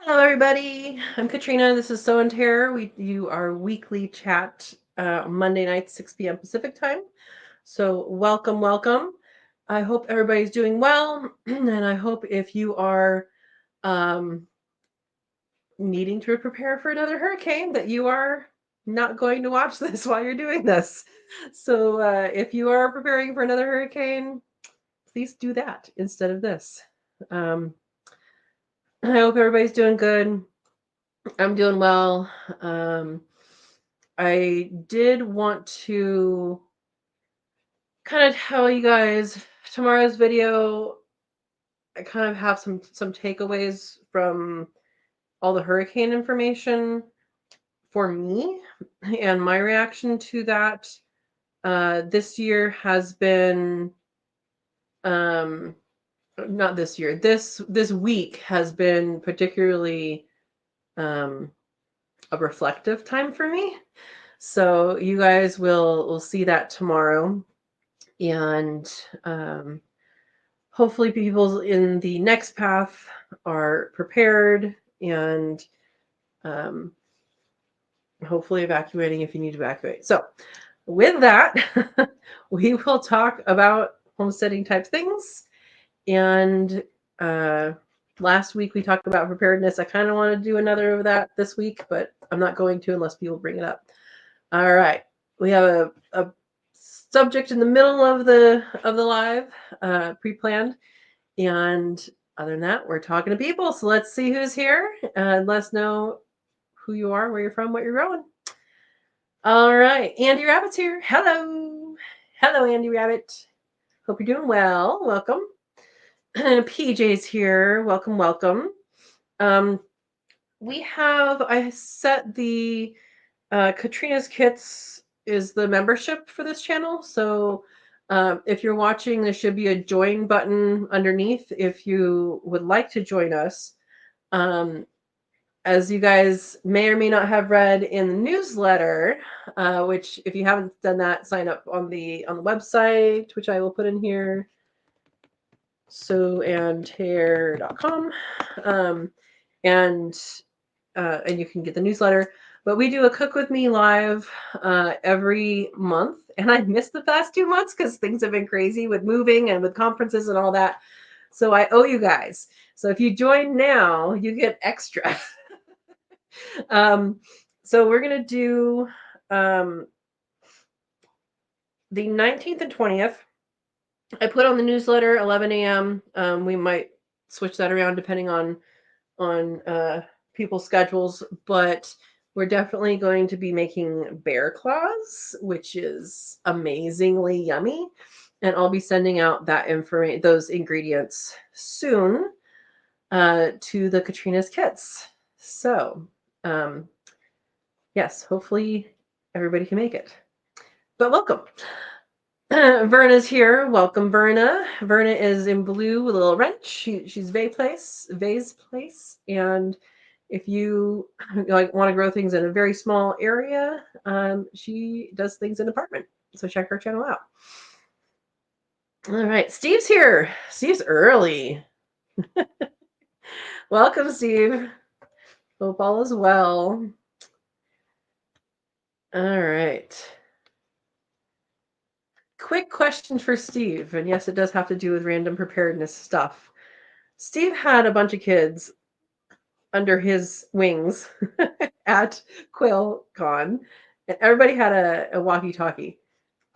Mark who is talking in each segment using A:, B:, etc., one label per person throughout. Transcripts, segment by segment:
A: Hello, everybody. I'm Katrina. This is Sow and Tare. We do our weekly chat Monday nights, 6 p.m. Pacific time. So welcome, welcome. I hope everybody's doing well, and I hope if you are um, needing to prepare for another hurricane, that you are not going to watch this while you're doing this. So if you are preparing for another hurricane, please do that instead of this. Um, I hope everybody's doing good. I'm doing well. I did want to kind of tell you guys tomorrow's video. I kind of have some takeaways from all the hurricane information for me and my reaction to that. This year has been not this year. This week has been particularly a reflective time for me. So you guys will see that tomorrow, and hopefully people in the next path are prepared and hopefully evacuating if you need to evacuate. So with that, we will talk about homesteading type things. And last week we talked about preparedness. I kind of want to do another of that this week, but I'm not going to unless people bring it up. All right. We have a subject in the middle of the live, pre-planned. And other than that, we're talking to people. So let's see who's here. Let us know who you are, where you're from, what you're growing. All right. Andy Rabbit's here. Hello. Hello, Andy Rabbit. Hope you're doing well. Welcome. PJ's here. Welcome, welcome. I set the Katrina's Kits is the membership for this channel. So if you're watching, there should be a join button underneath if you would like to join us. As you guys may or may not have read in the newsletter, which if you haven't done that, sign up on the website, which I will put in here, sowandtare.com. And you can get the newsletter. But we do a Cook With Me live every month. And I missed the past 2 months because things have been crazy with moving and with conferences and all that. So I owe you guys. So if you join now, you get extra. So we're going to do the 19th and 20th. I put on the newsletter 11 a.m. We might switch that around depending on people's schedules, but we're definitely going to be making bear claws, which is amazingly yummy. And I'll be sending out that those ingredients soon to the Katrina's Kits. So, yes, hopefully everybody can make it. But welcome. Verna's here. Welcome, Verna. Verna is in blue with a little wrench. She's Vay's place. And if you want to grow things in a very small area, she does things in an apartment. So check her channel out. All right, Steve's here. Steve's early. Welcome, Steve. Hope all is well. All right. Quick question for Steve, and yes, it does have to do with random preparedness stuff. Steve had a bunch of kids under his wings at QuailCon, and everybody had a walkie-talkie.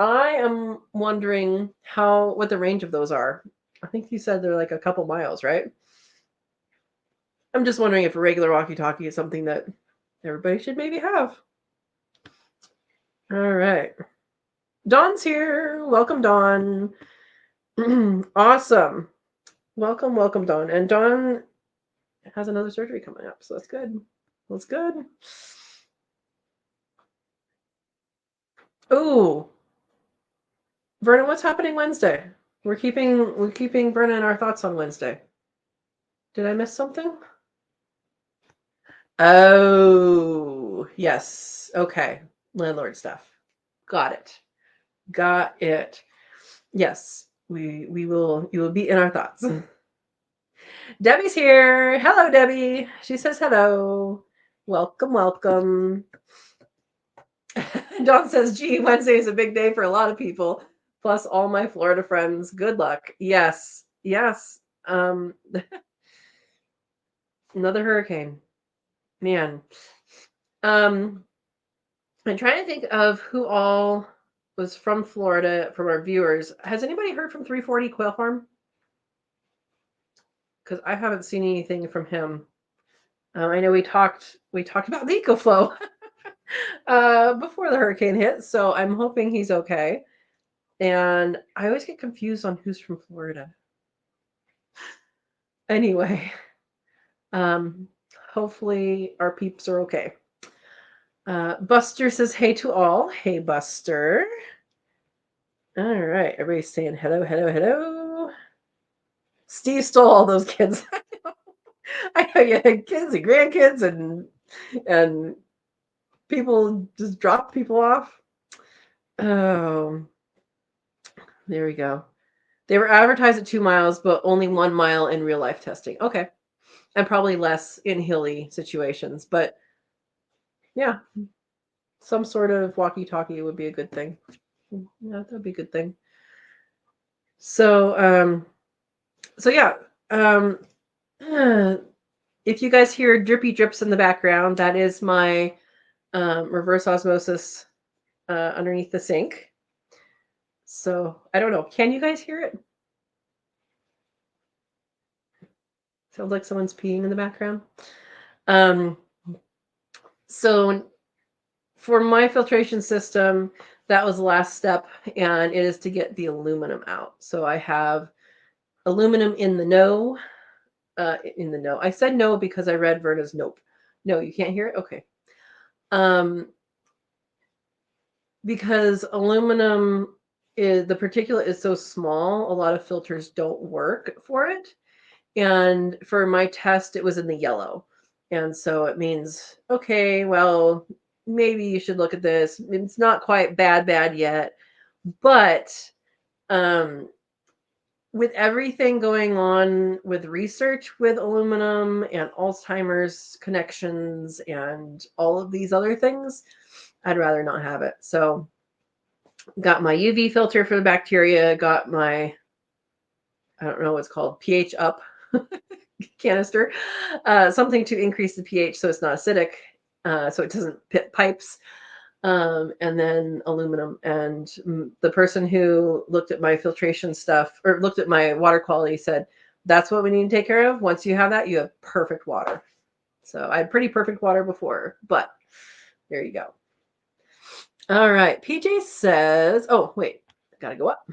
A: I am wondering what the range of those are. I think you said they're like a couple miles, right? I'm just wondering if a regular walkie-talkie is something that everybody should maybe have. All right. Dawn's here. Welcome, Dawn. Awesome. Welcome, Dawn. And Dawn has another surgery coming up, so that's good. That's good. Oh, Verna, what's happening Wednesday? We're keeping Verna in our thoughts on Wednesday. Did I miss something? Oh, yes. Okay. Landlord stuff. Got it. Yes. You will be in our thoughts. Debbie's here. Hello, Debbie. She says hello. Welcome, welcome. Dawn says, gee, Wednesday is a big day for a lot of people. Plus all my Florida friends. Good luck. Yes. Yes. Another hurricane. Man. I'm trying to think of who all was from Florida from our viewers. Has anybody heard from 340 Quail Farm? Because I haven't seen anything from him. I know we talked about the EcoFlow before the hurricane hit, so I'm hoping he's okay. And I always get confused on who's from Florida. Anyway, hopefully our peeps are okay. Buster says hey to all. Hey, Buster. All right, everybody's saying hello, hello, hello. Steve stole all those kids. I know you had kids and grandkids and people just dropped people off. Oh, there we go. They were advertised at 2 miles, but only 1 mile in real life testing. Okay. And probably less in hilly situations. But yeah, some sort of walkie-talkie would be a good thing. Yeah, that'd be a good thing. So, yeah. If you guys hear drippy drips in the background, that is my reverse osmosis underneath the sink. So I don't know. Can you guys hear it? Sounds like someone's peeing in the background. So for my filtration system, that was the last step, and it is to get the aluminum out. So I have aluminum in the no. I said no because I read Verna's nope. No, you can't hear it? Okay. Because aluminum is, the particulate is so small, a lot of filters don't work for it. And for my test, it was in the yellow. And so it means, okay, well, maybe you should look at this. It's not quite bad yet. But with everything going on with research with aluminum and Alzheimer's connections and all of these other things, I'd rather not have it. So got my UV filter for the bacteria, got my, I don't know what's called, pH up canister, something to increase the pH so it's not acidic, so it doesn't pit pipes, and then aluminum. And the person who looked at my filtration stuff or looked at my water quality said, that's what we need to take care of. Once you have that, you have perfect water. So I had pretty perfect water before, but there you go. All right. PJ says, oh, wait, I gotta go up.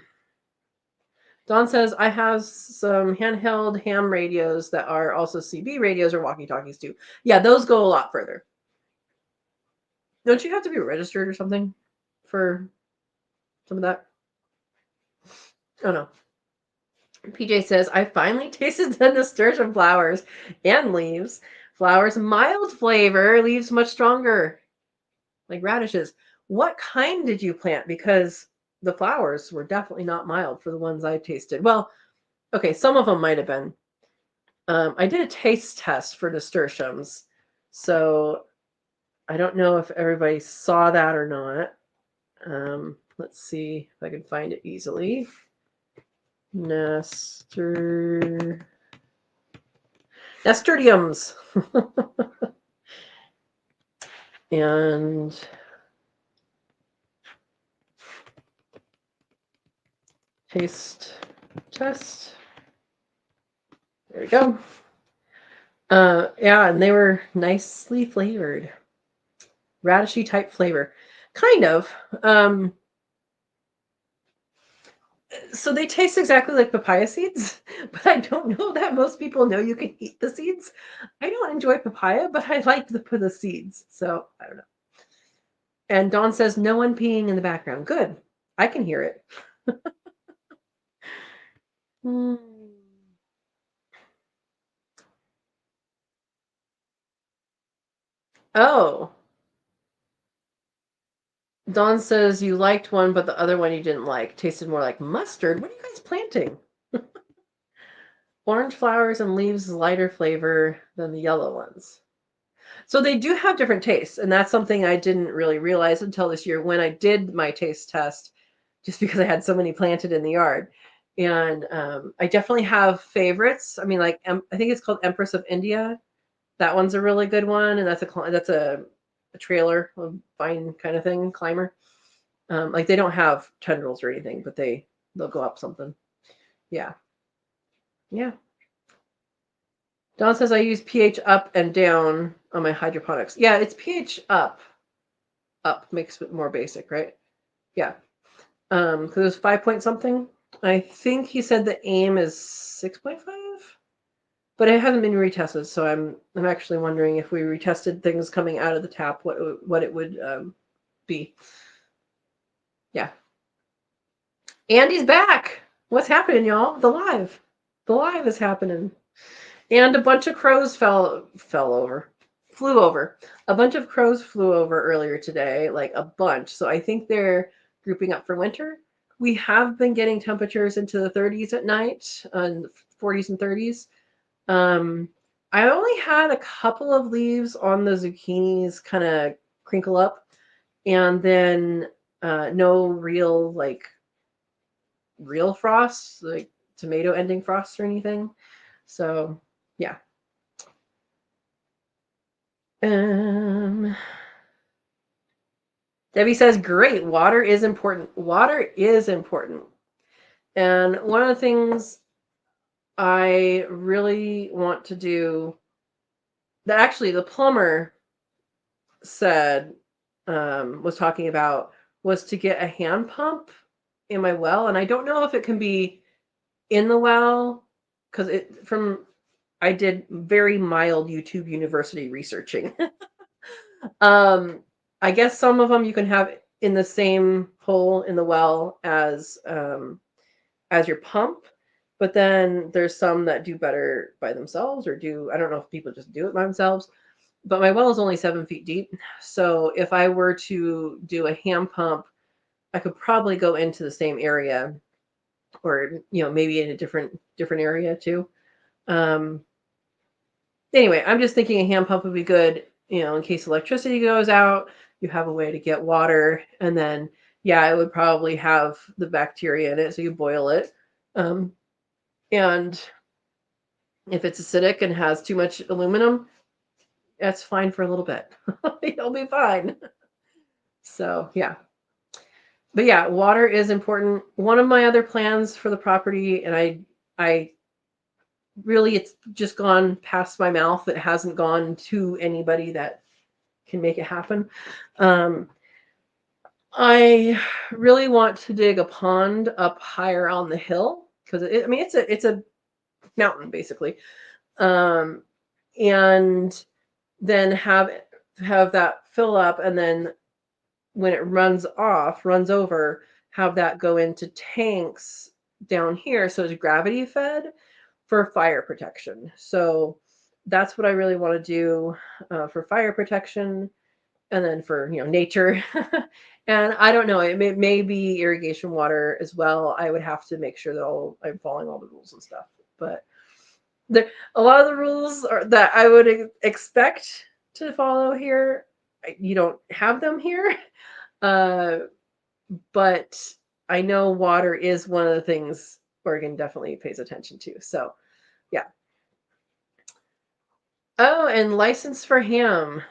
A: Dawn says, I have some handheld ham radios that are also CB radios or walkie-talkies too. Yeah, those go a lot further. Don't you have to be registered or something for some of that? Oh, no. PJ says, I finally tasted the nasturtium flowers and leaves. Flowers mild flavor, leaves much stronger, like radishes. What kind did you plant? Because the flowers were definitely not mild for the ones I tasted. Well, okay, some of them might have been. I did a taste test for nasturtiums, so I don't know if everybody saw that or not. Let's see if I can find it easily. Nasturtiums. And taste test. There we go. Yeah, and they were nicely flavored. Radishy type flavor. Kind of. So they taste exactly like papaya seeds, but I don't know that most people know you can eat the seeds. I don't enjoy papaya, but I like the seeds. So I don't know. And Dawn says, no one peeing in the background. Good. I can hear it. Oh. Dawn says you liked one, but the other one you didn't like. Tasted more like mustard. What are you guys planting? Orange flowers and leaves lighter flavor than the yellow ones. So they do have different tastes, and that's something I didn't really realize until this year when I did my taste test, just because I had so many planted in the yard. And I definitely have favorites. I mean, like I think it's called Empress of India. That one's a really good one, and that's a trailer, a vine kind of thing, climber. Like they don't have tendrils or anything, but they'll go up something. Yeah, yeah. Don says I use pH up and down on my hydroponics. Yeah, it's pH up. Up makes it more basic, right? Yeah. Because it was 5 point something. I think he said the aim is 6.5, but it hasn't been retested. So I'm actually wondering if we retested things coming out of the tap, what it would be. Yeah. Andy's back. What's happening, y'all? The live is happening. And a bunch of crows flew over. A bunch of crows flew over earlier today, like a bunch. So I think they're grouping up for winter. We have been getting temperatures into the 30s at night, and 40s and 30s. I only had a couple of leaves on the zucchinis kind of crinkle up, and then no real frost, like tomato ending frost or anything. So yeah. Debbie says, great. Water is important. Water is important. And one of the things I really want to do that actually the plumber said, was talking about, was to get a hand pump in my well. And I don't know if it can be in the well, because I did very mild YouTube University researching. I guess some of them you can have in the same hole in the well as your pump, but then there's some that do better by themselves, or I don't know if people just do it by themselves. But my well is only 7 feet deep, so if I were to do a hand pump, I could probably go into the same area, or maybe in a different area too. Anyway, I'm just thinking a hand pump would be good, in case electricity goes out, you have a way to get water. And then, yeah, it would probably have the bacteria in it, so you boil it. And if it's acidic and has too much aluminum, that's fine for a little bit. You'll be fine. So, yeah. But yeah, water is important. One of my other plans for the property, and I really, it's just gone past my mouth. It hasn't gone to anybody that can make it happen. I really want to dig a pond up higher on the hill, because it's a mountain basically, and then have that fill up, and then when it runs over, have that go into tanks down here, so it's gravity fed for fire protection. So that's what I really want to do, for fire protection, and then for nature. And I don't know, it may be irrigation water as well. I would have to make sure that I'm following all the rules and stuff. But a lot of the rules that I would expect to follow here, you don't have them here. But I know water is one of the things Oregon definitely pays attention to. So yeah. Oh, and license for ham.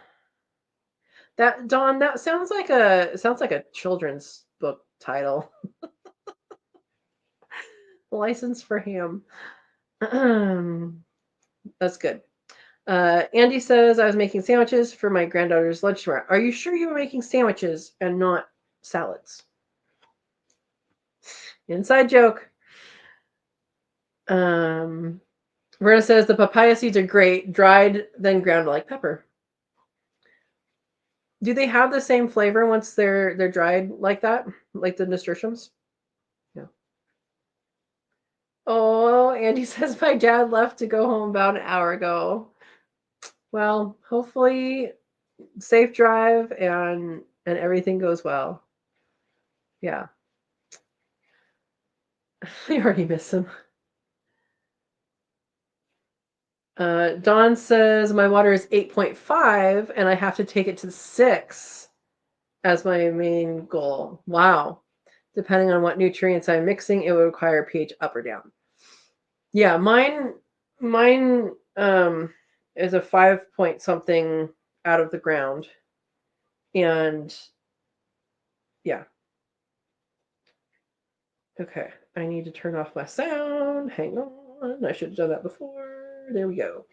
A: That, Dawn, that sounds like a children's book title. License for ham. That's good. Andy says, I was making sandwiches for my granddaughter's lunch tomorrow. Are you sure you were making sandwiches and not salads? Inside joke. Verna says the papaya seeds are great, dried then ground like pepper. Do they have the same flavor once they're dried like that, like the nasturtiums? No. Oh, Andy says my dad left to go home about an hour ago. Well, hopefully safe drive and everything goes well. Yeah. I already miss him. Dawn says my water is 8.5 and I have to take it to 6 as my main goal. Wow. Depending on what nutrients I'm mixing, it would require pH up or down. Yeah, mine is a 5 point something out of the ground. And yeah. Okay, I need to turn off my sound. Hang on. I should have done that before. There we go.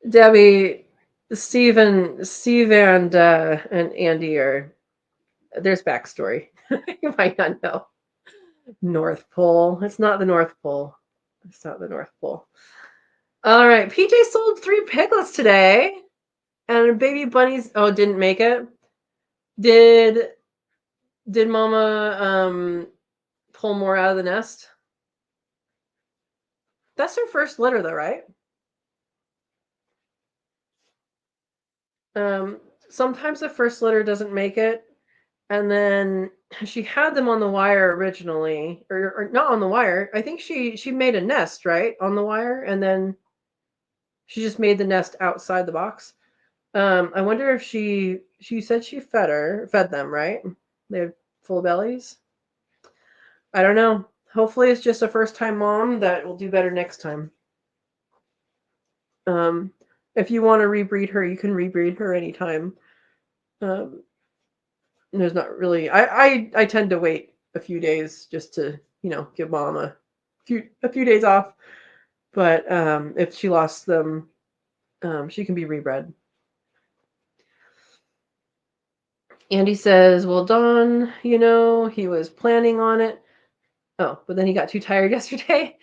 A: Debbie, Steve and Andy are, there's backstory. You might not know. North Pole. It's not the North Pole. It's not the North Pole. All right. PJ sold 3 piglets today. And baby bunnies, didn't make it. Did Mama pull more out of the nest? That's her first litter though, right? Sometimes the first litter doesn't make it. And then she had them on the wire originally, or not on the wire. I think she made a nest, right, on the wire, and then she just made the nest outside the box. I wonder if she said she fed them, right? They have full bellies. I don't know. Hopefully it's just a first-time mom that will do better next time. If you want to rebreed her, you can rebreed her anytime. There's not really. I tend to wait a few days just to give mom a few days off. But if she lost them, she can be rebred. Andy says, "Well, Don, he was planning on it. Oh, but then he got too tired yesterday.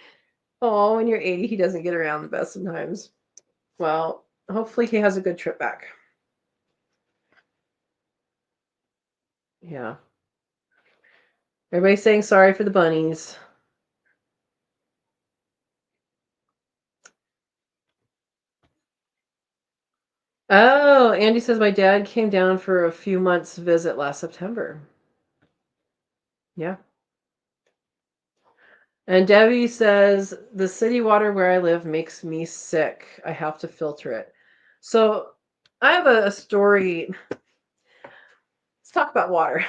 A: Oh, when you're 80, he doesn't get around the best sometimes. Well, hopefully he has a good trip back." Yeah. Everybody's saying sorry for the bunnies. Oh, Andy says my dad came down for a few months visit last September. Yeah. And Debbie says the city water where I live makes me sick. I have to filter it. So I have a story. Let's talk about water.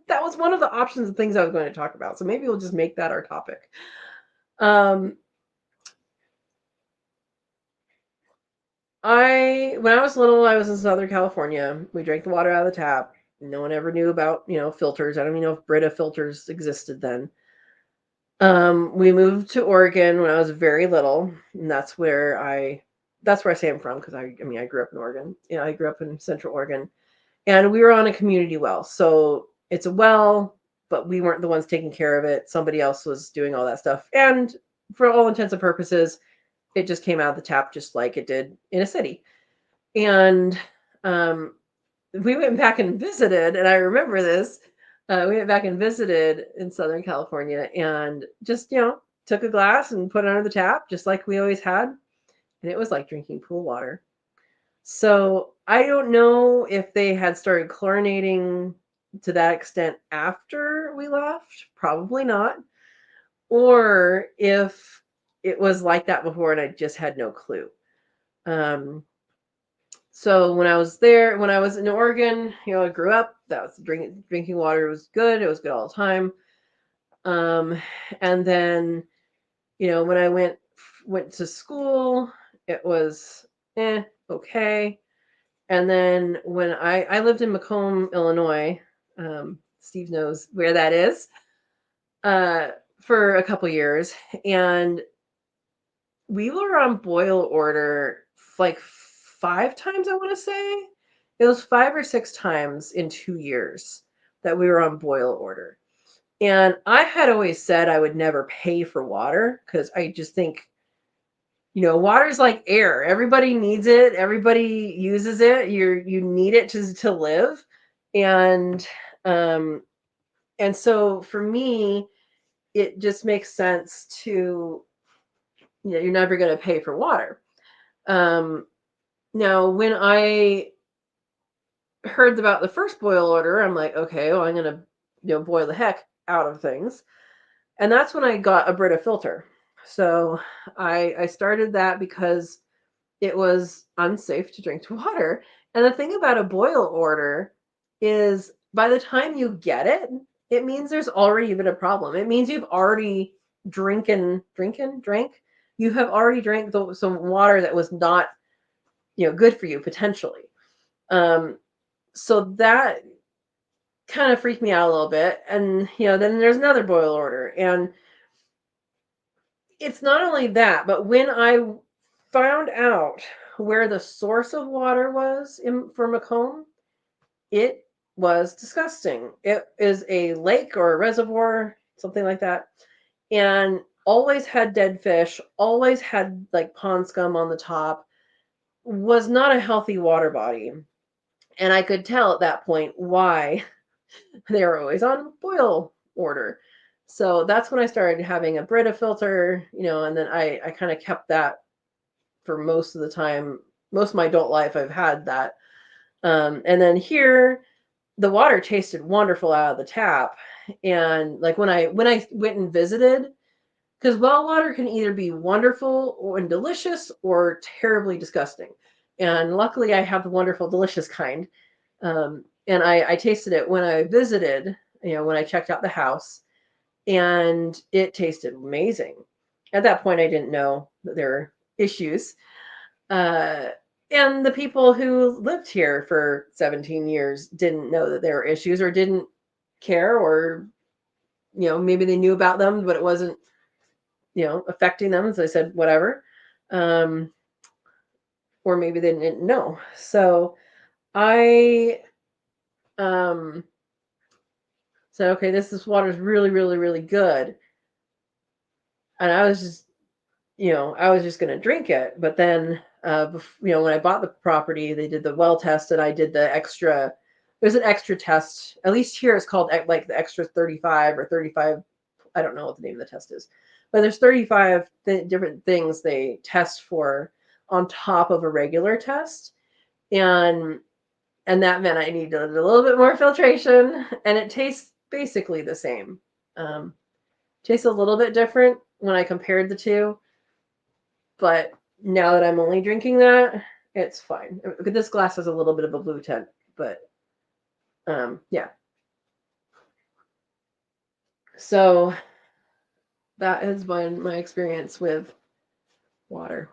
A: That was one of the options of things I was going to talk about. So maybe we'll just make that our topic. When I was little, I was in Southern California. We drank the water out of the tap. No one ever knew about, filters. I don't even know if Brita filters existed then. We moved to Oregon when I was very little, and that's where I say I'm from, because I grew up in Oregon. I grew up in Central Oregon, and we were on a community well. So it's a well, but we weren't the ones taking care of it. Somebody else was doing all that stuff. And for all intents and purposes, it just came out of the tap just like it did in a city. And we went back and visited, and I remember this. We went back and visited in Southern California and just, took a glass and put it under the tap, just like we always had. And it was like drinking pool water. So I don't know if they had started chlorinating to that extent after we left. Probably not. Or if it was like that before and I just had no clue. So when I was in Oregon, I grew up. That was drinking water was good. It was good all the time. And then, when I went to school, it was okay. And then when I lived in Macomb, Illinois, Steve knows where that is, for a couple years, and we were on boil order like 5 times, I want to say. It was 5 or 6 times in 2 years that we were on boil order. And I had always said I would never pay for water because I just think, water's like air. Everybody needs it. Everybody uses it. You need it to live. And so for me, it just makes sense to, you're never going to pay for water. Now, when I heard about the first boil order, I'm like, okay, well, I'm going to, boil the heck out of things. And that's when I got a Brita filter. So I started that because it was unsafe to drink water. And the thing about a boil order is by the time you get it, it means there's already been a problem. It means you've already drank. You have already drank some water that was not, good for you potentially. So that kind of freaked me out a little bit. And, then there's another boil order. And it's not only that, but when I found out where the source of water was for Macomb, it was disgusting. It is a lake or a reservoir, something like that, and always had dead fish, always had like pond scum on the top, was not a healthy water body. And I could tell at that point why they were always on boil order. So that's when I started having a Brita filter, and then I kind of kept that for most of the time. Most of my adult life, I've had that. And then here, the water tasted wonderful out of the tap. And like when I went and visited, because well water can either be wonderful and delicious or terribly disgusting. And luckily, I have the wonderful, delicious kind. And I tasted it when I visited, when I checked out the house, and it tasted amazing. At that point, I didn't know that there were issues. And the people who lived here for 17 years didn't know that there were issues or didn't care, or, maybe they knew about them, but it wasn't, affecting them. So I said, whatever. Or maybe they didn't know. So I said, okay, this water is really, really, really good. And I was just, going to drink it. But then, when I bought the property, they did the well test, and I did the extra. There's an extra test. At least here it's called like the extra 35 or 35. I don't know what the name of the test is, but there's 35 different things they test for on top of a regular test. And that meant I needed a little bit more filtration, and it tastes basically the same. Tastes a little bit different when I compared the two, but now that I'm only drinking that, it's fine. This glass has a little bit of a blue tint, but yeah. So that has been my experience with water.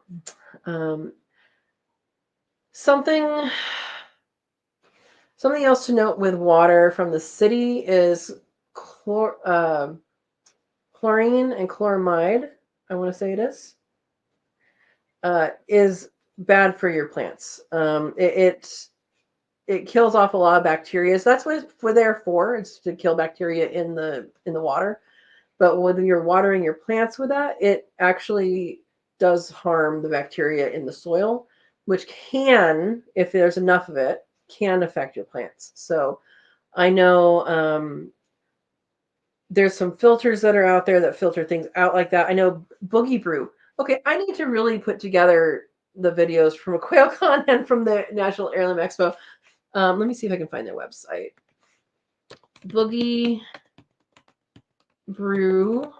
A: Something else to note with water from the city is chlorine and chloramide, I want to say it is bad for your plants. It kills off a lot of bacteria. So that's what it's there for. It's to kill bacteria in the water. But when you're watering your plants with that, it actually does harm the bacteria in the soil, which can, if there's enough of it, can affect your plants. So I know there's some filters that are out there that filter things out like that. I know Boogie Brew. Okay, I need to really put together the videos from a quail con and from the National Heirloom Expo. Let me see if I can find their website. Boogie Brew.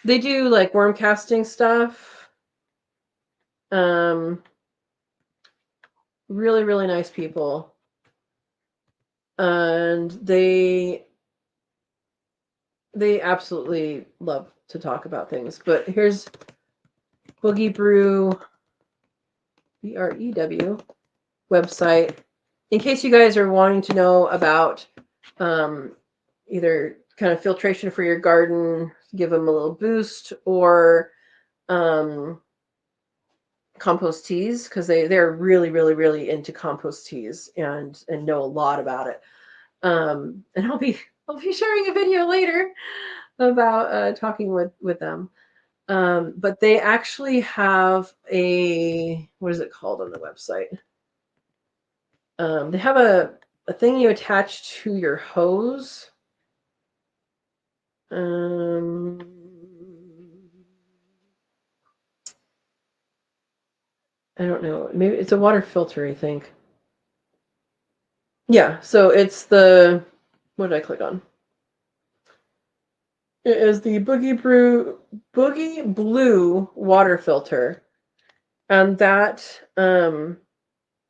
A: They do like worm casting stuff. Really, really nice people. And they absolutely love to talk about things. But here's Boogie Brew, BREW website. In case you guys are wanting to know about either kind of filtration for your garden, give them a little boost, or compost teas, because they're really, really, really into compost teas and know a lot about it. And I'll be sharing a video later about talking with them. But they actually have what is it called on the website? They have a thing you attach to your hose. I don't know. Maybe it's a water filter, I think. Yeah, so it's what did I click on? It is the Boogie Blue water filter, and that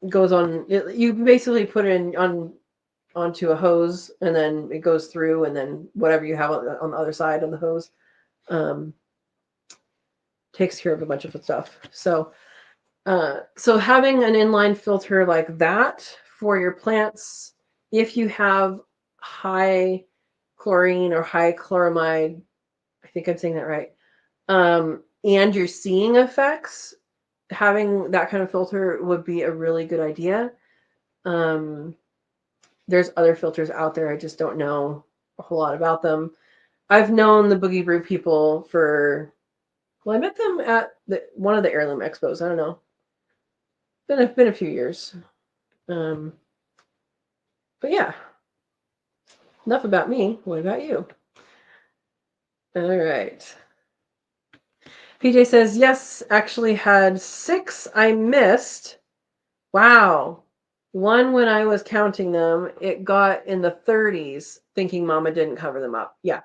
A: goes on. You basically put it onto a hose, and then it goes through, and then whatever you have on the other side of the hose takes care of a bunch of stuff. So having an inline filter like that for your plants, if you have high chlorine or high chloramide, I think I'm saying that right, and you're seeing effects, having that kind of filter would be a really good idea. There's other filters out there. I just don't know a whole lot about them. I've known the Boogie Brew people I met them at one of the heirloom expos. I don't know. Been a few years. But yeah, enough about me. What about you? All right. PJ says, yes, actually had 6 I missed. Wow. One when I was counting them, it got in the 30s, thinking Mama didn't cover them up. Yeah.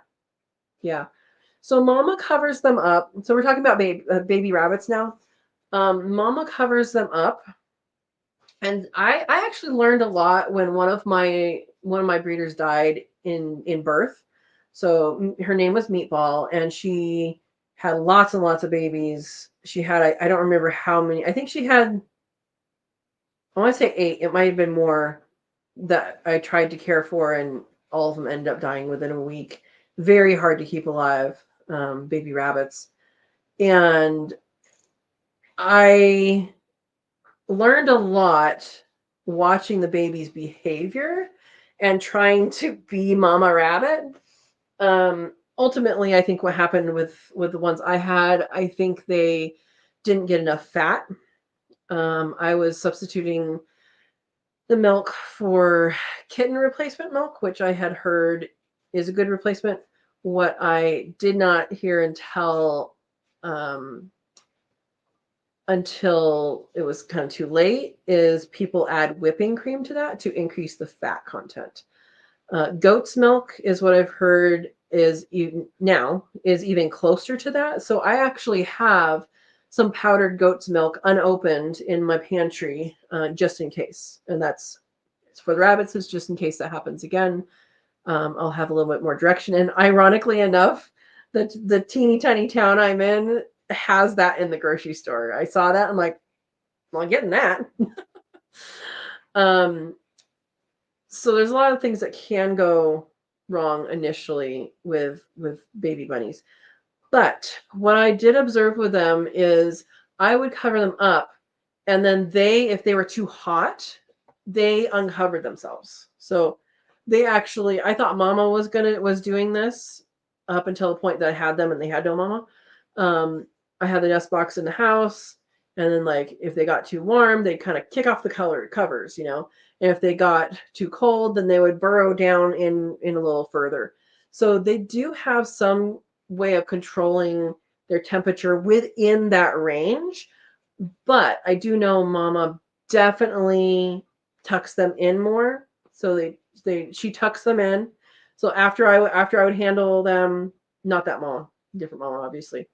A: Yeah. So Mama covers them up. So we're talking about baby rabbits now. Mama covers them up. And I actually learned a lot when one of my breeders died in birth. So her name was Meatball, and she had lots and lots of babies. She had, I don't remember how many. I think she had, I want to say 8. It might have been more that I tried to care for, and all of them ended up dying within a week. Very hard to keep alive, baby rabbits. And I learned a lot watching the baby's behavior and trying to be Mama Rabbit. Ultimately, I think what happened with the ones I had, I think they didn't get enough fat. I was substituting the milk for kitten replacement milk, which I had heard is a good replacement. What I did not hear until it was kind of too late is people add whipping cream to that to increase the fat content. Goat's milk is what I've heard is even closer to that. So I actually have some powdered goat's milk unopened in my pantry, just in case. And it's for the rabbits, is just in case that happens again. I'll have a little bit more direction. And ironically enough, the teeny tiny town I'm in has that in the grocery store. I saw that. I'm like, well, I'm getting that. So there's a lot of things that can go wrong initially with baby bunnies. But what I did observe with them is I would cover them up, and then if they were too hot, they uncovered themselves. So they actually, I thought Mama was doing this up until the point that I had them and they had no Mama. I had the nest box in the house, and then like if they got too warm, they'd kind of kick off the covers, and if they got too cold, then they would burrow down in a little further. So they do have some way of controlling their temperature within that range, but I do know Mama definitely tucks them in more. So she tucks them in. So after I would handle them, not that Mama, different Mama, obviously.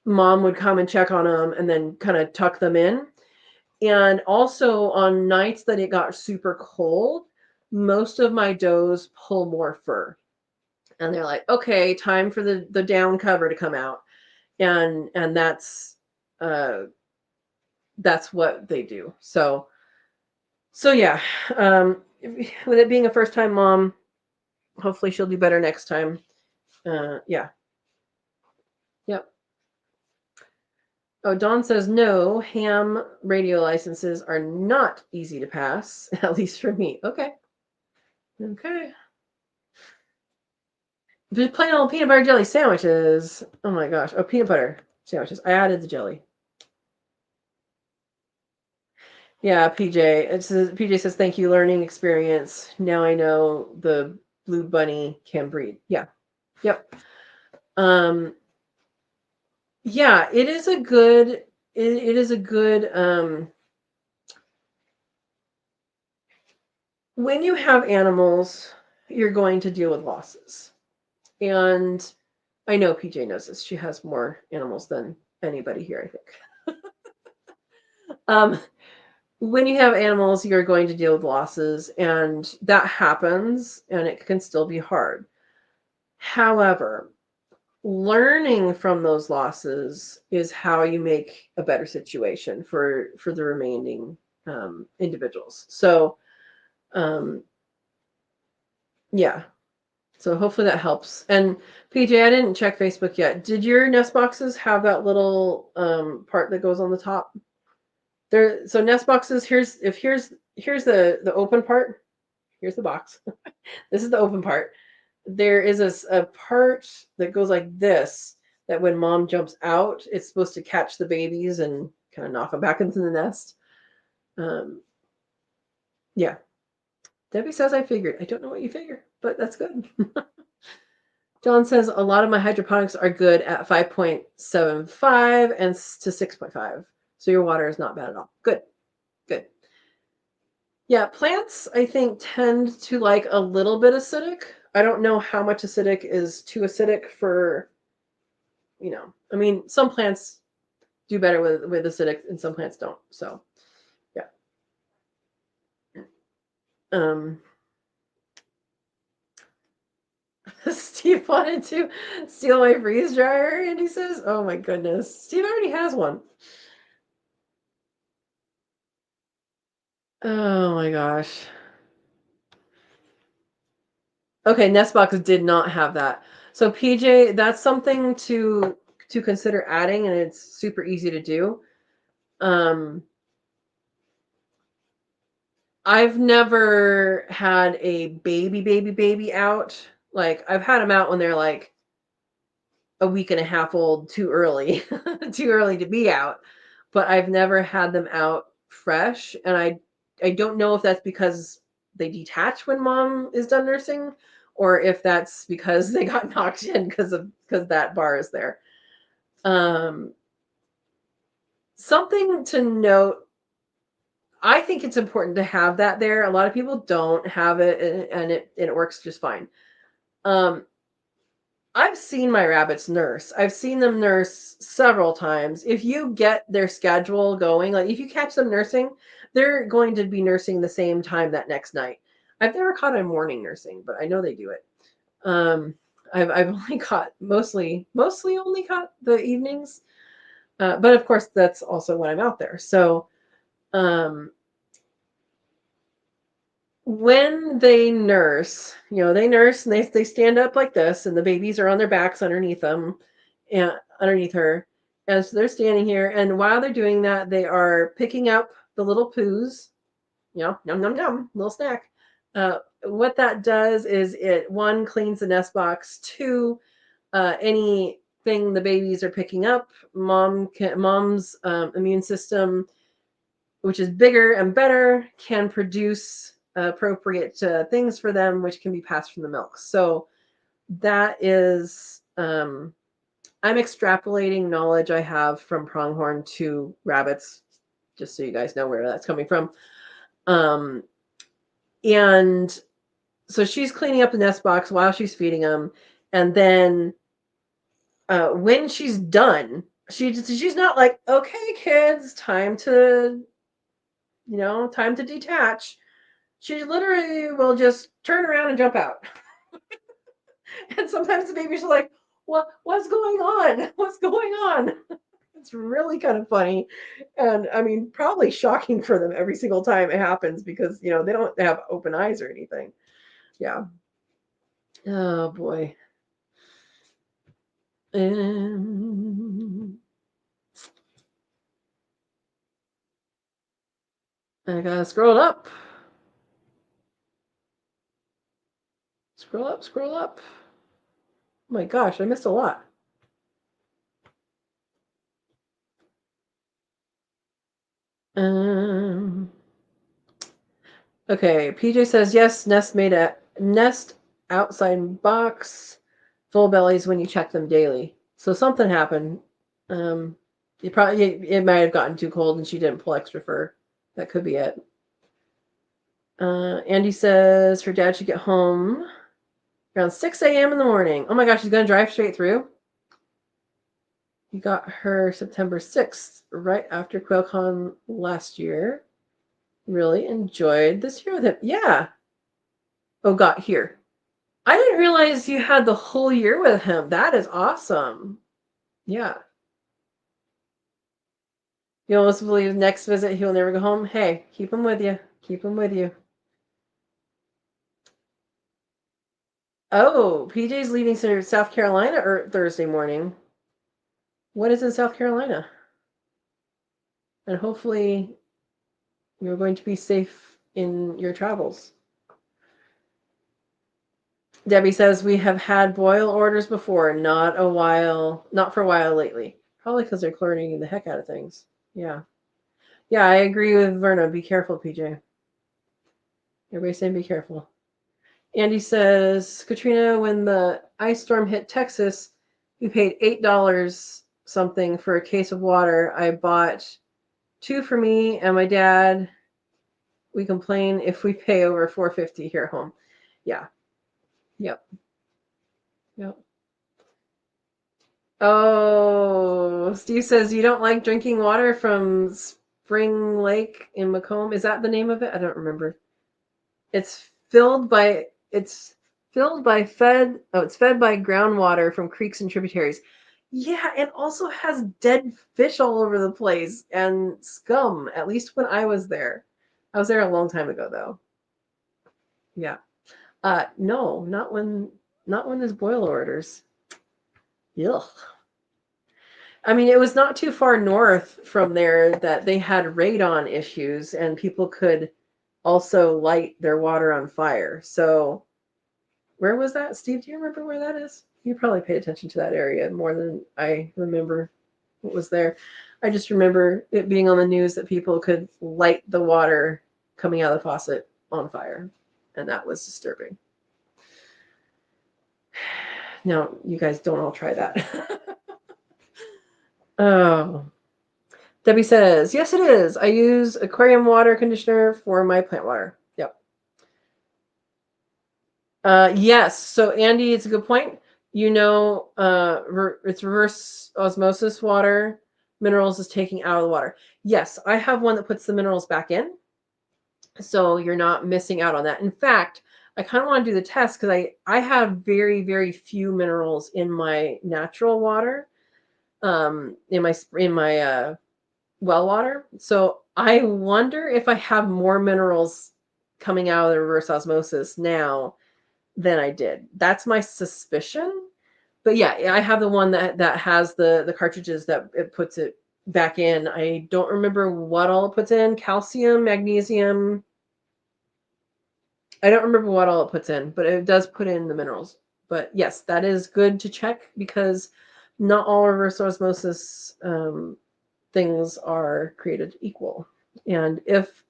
A: Mom would come and check on them and then kind of tuck them in. And also on nights that it got super cold, most of my does pull more fur. And they're like, okay, time for the down cover to come out. And that's what they do. So yeah, with it being a first time mom, hopefully she'll do better next time. Yeah. Yep. Oh, Dawn says, no, ham radio licenses are not easy to pass, at least for me. Okay. Just plain old peanut butter jelly sandwiches. Oh my gosh. Oh, peanut butter sandwiches. I added the jelly. Yeah, PJ says, thank you, learning experience. Now I know the blue bunny can breed. Yeah. Yep. Yeah, it is a good when you have animals you're going to deal with losses. And I know PJ knows this. She has more animals than anybody here, I think. When you have animals, you're going to deal with losses, and that happens, and it can still be hard. However, learning from those losses is how you make a better situation for the remaining individuals. So, yeah. So hopefully that helps. And PJ, I didn't check Facebook yet. Did your nest boxes have that little part that goes on the top? There. So nest boxes. Here's the open part. Here's the box. This is the open part. There is a part that goes like this, that when mom jumps out, it's supposed to catch the babies and kind of knock them back into the nest. Yeah. Debbie says I figured. I don't know what you figure, but that's good. John says a lot of my hydroponics are good at 5.75 and to 6.5. So your water is not bad at all. Good. Good. Yeah, plants, I think, tend to like a little bit acidic. I don't know how much acidic is too acidic for, I mean, some plants do better with acidic and some plants don't. So, yeah. Steve wanted to steal my freeze dryer, and he says, oh my goodness. Steve already has one. Oh my gosh. Okay, Nestbox did not have that. So PJ, that's something to consider adding, and it's super easy to do. I've never had a baby out. Like, I've had them out when they're like a week and a half old, too early, too early to be out. But I've never had them out fresh, and I don't know if that's because they detach when mom is done nursing, or if that's because they got knocked in because that bar is there. Something to note. I think it's important to have that there. A lot of people don't have it, and it works just fine. I've seen my rabbits nurse. I've seen them nurse several times. If you get their schedule going, like if you catch them nursing, they're going to be nursing the same time that next night. I've never caught them morning nursing, but I know they do it. I've only caught mostly only caught the evenings, but of course that's also when I'm out there. So when they nurse, they nurse and they stand up like this, and the babies are on their backs underneath them and underneath her. And so they're standing here, and while they're doing that, they are picking up the little poos, yum, yum, yum, little snack. What that does is it, one, cleans the nest box, two, anything the babies are picking up, mom's immune system, which is bigger and better, can produce appropriate things for them, which can be passed from the milk. So that is, I'm extrapolating knowledge I have from pronghorn to rabbits, just so you guys know where that's coming from. And so she's cleaning up the nest box while she's feeding them. And then when she's done, she's not like, okay, kids, time to detach. She literally will just turn around and jump out. And sometimes the babies are like, what's going on? What's going on? It's really kind of funny. And I mean, probably shocking for them every single time it happens, because, they don't have open eyes or anything. Yeah. Oh boy. I gotta scroll up. Scroll up, scroll up. Oh my gosh, I missed a lot. Okay, PJ says yes, nest outside box, full bellies when you check them daily. So something happened. It might have gotten too cold and she didn't pull extra fur. That could be it. Andy says her dad should get home Around 6 a.m. in the morning. Oh my gosh, she's going to drive straight through? You got her September 6th, right after QuailCon last year. Really enjoyed this year with him. Yeah. Oh, got here. I didn't realize you had the whole year with him. That is awesome. Yeah. You almost believe next visit he'll never go home? Hey, keep him with you. Keep him with you. Oh, PJ's leaving South Carolina or Thursday morning. What is in South Carolina? And hopefully you're going to be safe in your travels. Debbie says we have had boil orders before, not for a while lately. Probably because they're chlorinating the heck out of things. Yeah. Yeah, I agree with Verna. Be careful, PJ. Everybody's saying be careful. Andy says, Katrina, when the ice storm hit Texas, we paid $8 something for a case of water. I bought 2 for me and my dad. We complain if we pay over $4.50 here at home. Yeah. Yep. Yep. Oh, Steve says you don't like drinking water from Spring Lake in Macomb. Is that the name of it? I don't remember. It's filled by it's fed by groundwater from creeks and tributaries. Yeah, and also has dead fish all over the place and scum, at least when I was there. I was there a long time ago though. Yeah. No, not when there's boil orders. Ugh. I mean, it was not too far north from there that they had radon issues and people could also light their water on fire. So where was that? Steve, do you remember where that is? You probably paid attention to that area more than I remember what was there. I just remember it being on the news that people could light the water coming out of the faucet on fire. And that was disturbing. No, you guys don't all try that. Oh. Debbie says, yes, it is. I use aquarium water conditioner for my plant water. Yep. Yes. So, Andy, it's a good point. It's reverse osmosis water. Minerals is taking out of the water. Yes, I have one that puts the minerals back in. So you're not missing out on that. In fact, I kind of want to do the test because I have very, very few minerals in my natural water, in my well water. So I wonder if I have more minerals coming out of the reverse osmosis now than I did. That's my suspicion. But yeah, I have the one that has the cartridges that it puts it back in. I don't remember what all it puts in. Calcium, magnesium. I don't remember what all it puts in, but it does put in the minerals. But yes, that is good to check because not all reverse osmosis things are created equal. And if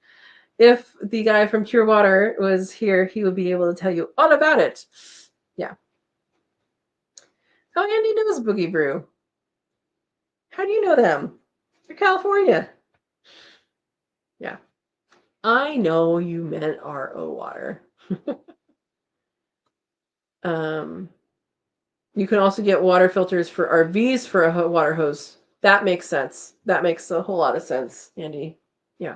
A: the guy from Pure Water was here, he would be able to tell you all about it. Yeah. Oh, Andy knows Boogie Brew. How do you know them? They're California. Yeah. I know you meant RO water. You can also get water filters for RVs for a water hose. That makes sense. That makes a whole lot of sense, Andy. Yeah.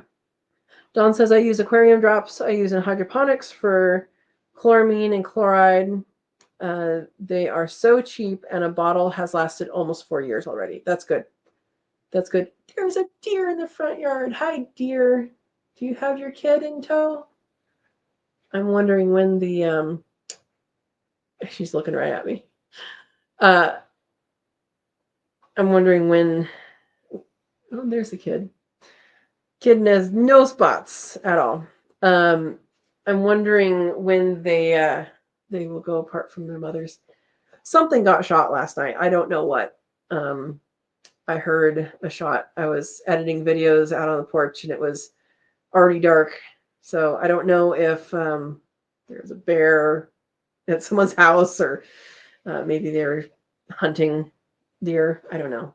A: Dawn says, I use aquarium drops. I use in hydroponics for chloramine and chloride. They are so cheap, and a bottle has lasted almost 4 years already. That's good. That's good. There's a deer in the front yard. Hi, deer. Do you have your kid in tow? I'm wondering when the she's looking right at me. I'm wondering when. Oh, there's the kid. Kid has no spots at all. I'm wondering when they will go apart from their mothers. Something got shot last night. I don't know what. I heard a shot. I was editing videos out on the porch and it was already dark. So I don't know if there's a bear at someone's house or maybe they're hunting deer. I don't know.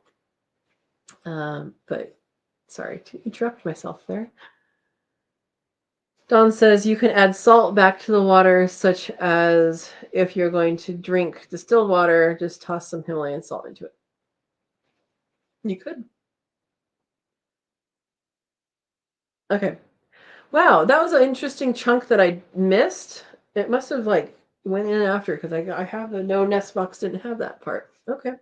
A: But sorry to interrupt myself there. Dawn says you can add salt back to the water, such as if you're going to drink distilled water, just toss some Himalayan salt into it. You could. Okay. Wow, that was an interesting chunk that I missed. It must have like went in after because I have the no nest box didn't have that part. Okay.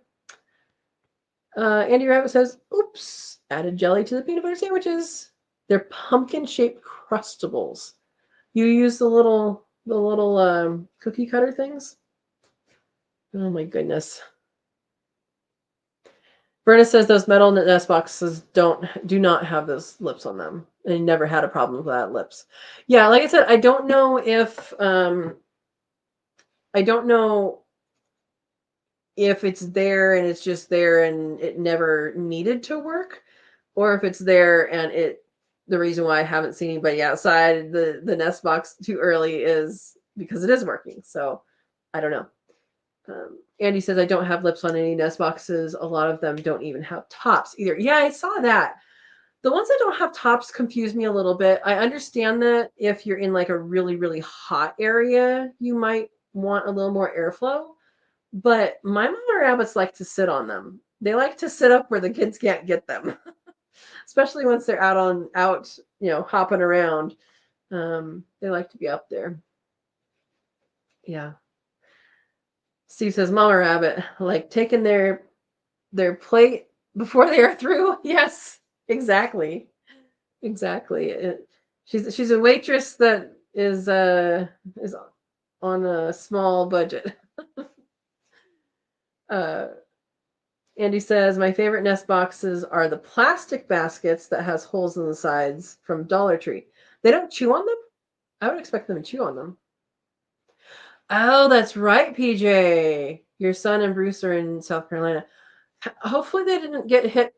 A: Andy Rabbit says, "Oops, added jelly to the peanut butter sandwiches. They're pumpkin-shaped crustables. You use the little cookie cutter things? Oh my goodness." Berna says those metal nest boxes do not have those lips on them. I never had a problem with that lips. Yeah, like I said, I don't know if it's there and it's just there and it never needed to work, or if it's there and the reason why I haven't seen anybody outside the nest box too early is because it is working. So I don't know. Andy says I don't have lips on any nest boxes. A lot of them don't even have tops either. Yeah, I saw that. The ones that don't have tops confuse me a little bit. I understand that if you're in like a really, really hot area, you might want a little more airflow. But my mama rabbits like to sit on them. They like to sit up where the kids can't get them, especially once they're out, hopping around. They like to be up there. Yeah. Steve says, Mama Rabbit, like taking their plate before they are through. Yes, exactly. Exactly. She's a waitress that is on a small budget. Andy says, my favorite nest boxes are the plastic baskets that has holes in the sides from Dollar Tree. They don't chew on them? I would expect them to chew on them. Oh, that's right, PJ. Your son and Bruce are in South Carolina. Hopefully they didn't get hit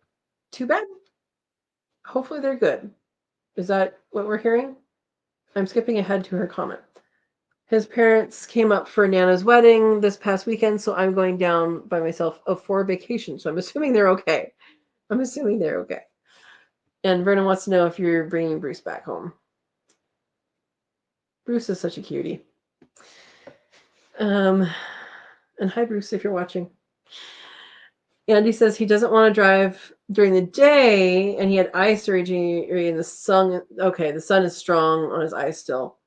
A: too bad. Hopefully they're good. Is that what we're hearing? I'm skipping ahead to her comment. His parents came up for Nana's wedding this past weekend, so I'm going down by myself for vacation. So I'm assuming they're okay. And Vernon wants to know if you're bringing Bruce back home. Bruce is such a cutie. And hi, Bruce, if you're watching. Andy says he doesn't want to drive during the day, and he had eye surgery in the sun. Okay, the sun is strong on his eyes still.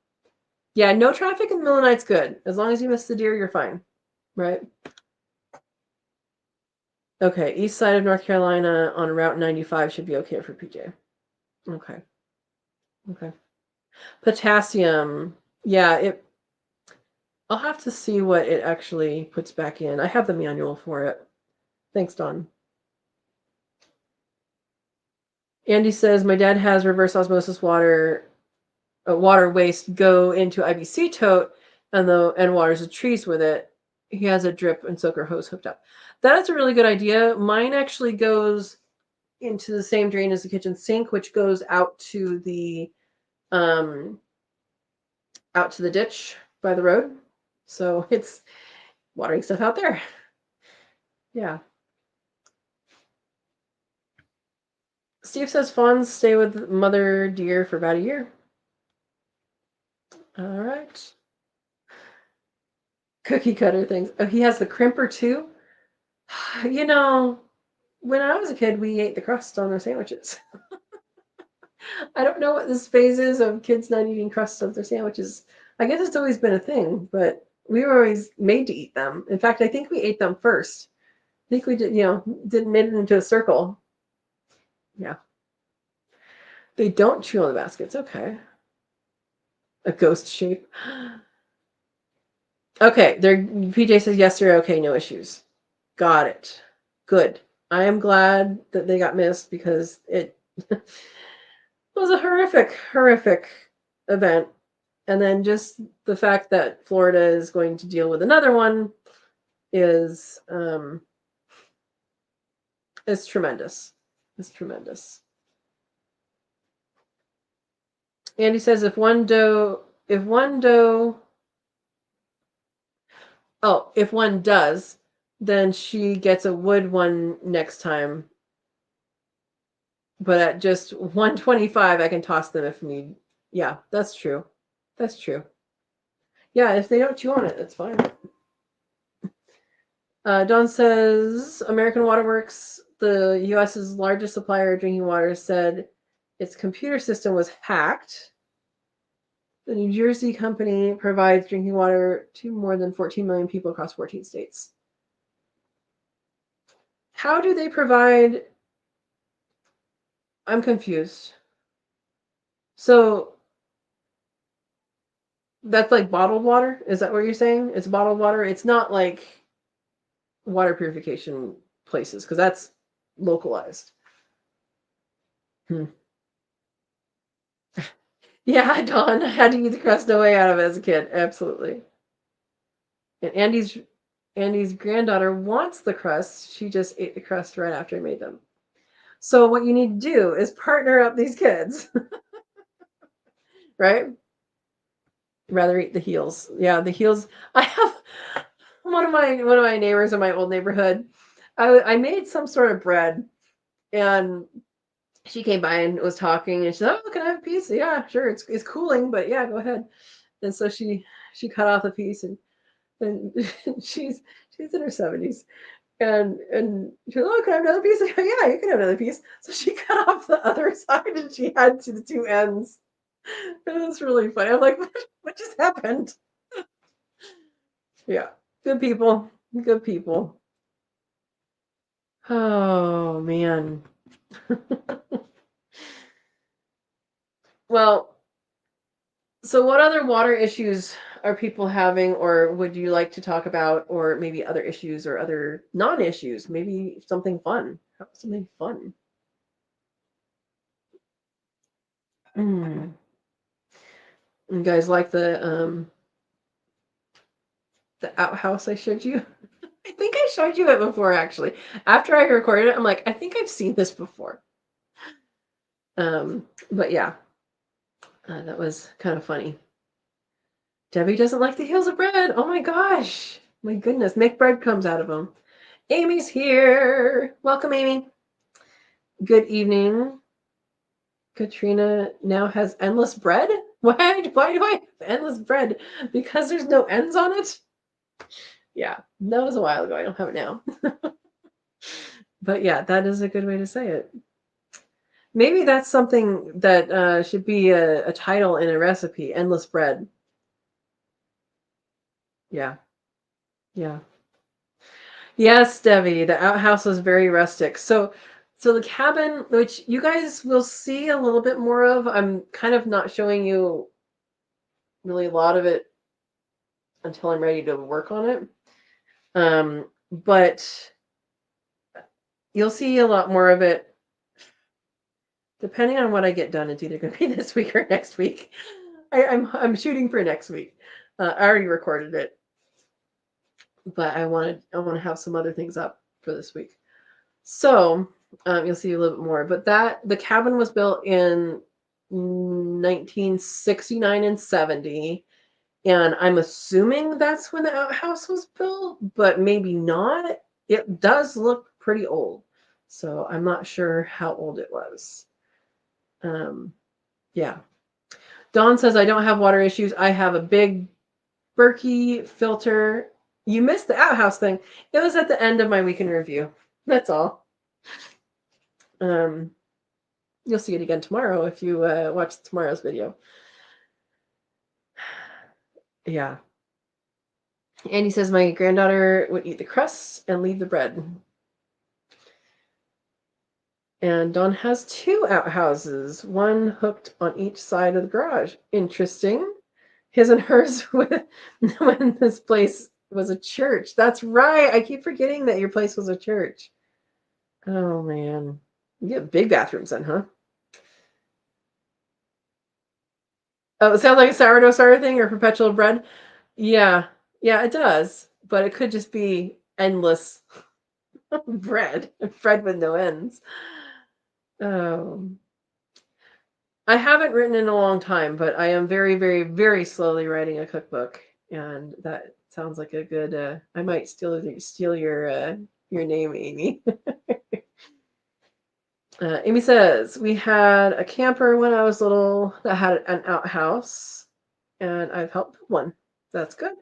A: Yeah, no traffic in the middle of the night's good. As long as you miss the deer, you're fine. Right? Okay, east side of North Carolina on Route 95 should be okay for PJ. Okay. Potassium. Yeah, I'll have to see what it actually puts back in. I have the manual for it. Thanks, Don. Andy says, my dad has reverse osmosis water waste go into IBC tote and waters the trees with it. He has a drip and soaker hose hooked up. That is a really good idea. Mine actually goes into the same drain as the kitchen sink, which goes out to the ditch by the road. So it's watering stuff out there. Yeah. Steve says fawns stay with mother deer for about a year. All right. Cookie cutter things. Oh, he has the crimper too? You know, when I was a kid, we ate the crust on our sandwiches. I don't know what this phase is of kids not eating crust of their sandwiches. I guess it's always been a thing, but we were always made to eat them. In fact, I think we ate them first. I think we did, made it into a circle. Yeah. They don't chew on the baskets. Okay. A ghost shape. Okay. PJ says yes, they're okay. No issues. Got it. Good. I am glad that they got missed because it was a horrific event. And then just the fact that Florida is going to deal with another one is tremendous. It's tremendous. Andy says if one does, then she gets a wood one next time. But at just 125, I can toss them if need Yeah, that's true. That's true. Yeah, if they don't chew on it, that's fine. Don says American Waterworks, the U.S.'s largest supplier of drinking water, said its computer system was hacked. The New Jersey company provides drinking water to more than 14 million people across 14 states. How do they provide? I'm confused. So that's like bottled water? Is that what you're saying? It's bottled water? It's not like water purification places because that's localized. Hmm. Yeah, Dawn, I had to eat the crust no way out of it as a kid. Absolutely. And Andy's granddaughter wants the crust. She just ate the crust right after I made them. So what you need to do is partner up these kids, right? Rather eat the heels. Yeah, the heels. I have one of my neighbors in my old neighborhood. I made some sort of bread, and she came by and was talking, and she said, "Oh, can I have a piece?" Yeah, sure. It's cooling, but yeah, go ahead. And so she cut off a piece, and she's in her 70s. And she was, "Oh, can I have another piece?" I go, "Yeah, you can have another piece." So she cut off the other side, and she had to the two ends. It was really funny. I'm like, what just happened? Yeah, good people, good people. Oh man. Well, so what other water issues are people having, or would you like to talk about, or maybe other issues or other non-issues? Maybe something fun. Something fun. Mm. You guys like the outhouse I showed you? I think I showed you it before, actually. After I recorded it, I'm like, I think I've seen this before. But yeah, that was kind of funny. Debbie doesn't like the heels of bread. Oh my gosh. My goodness. Make bread comes out of them. Amy's here. Welcome, Amy. Good evening. Katrina now has endless bread? Why do I have endless bread? Because there's no ends on it? Yeah, that was a while ago. I don't have it now. But yeah, that is a good way to say it. Maybe that's something that should be a title in a recipe, endless bread. Yeah, yeah. Yes, Debbie, the outhouse was very rustic. So the cabin, which you guys will see a little bit more of, I'm kind of not showing you really a lot of it until I'm ready to work on it. But you'll see a lot more of it depending on what I get done. It's either going to be this week or next week. I'm shooting for next week. I already recorded it, but I want to have some other things up for this week. So you'll see a little bit more. But the cabin was built in 1969 and 70, and I'm assuming that's when the outhouse was built, but maybe not. It does look pretty old, so I'm not sure how old it was. Yeah. Dawn says, I don't have water issues. I have a big Berkey filter. You missed the outhouse thing. It was at the end of my weekend review. That's all. You'll see it again tomorrow if you watch tomorrow's video. Yeah. Andy says, my granddaughter would eat the crusts and leave the bread. And Dawn has two outhouses, one hooked on each side of the garage. Interesting. His and hers when this place was a church. That's right. I keep forgetting that your place was a church. Oh, man. You get big bathrooms then, huh? Oh, it sounds like a sourdough starter thing or perpetual bread. Yeah. Yeah, it does. But it could just be endless bread. Bread with no ends. Oh. I haven't written in a long time, but I am very, very, very slowly writing a cookbook, and that sounds like a good. I might steal your name, Amy. Amy says, we had a camper when I was little that had an outhouse, and I've helped build one. That's good.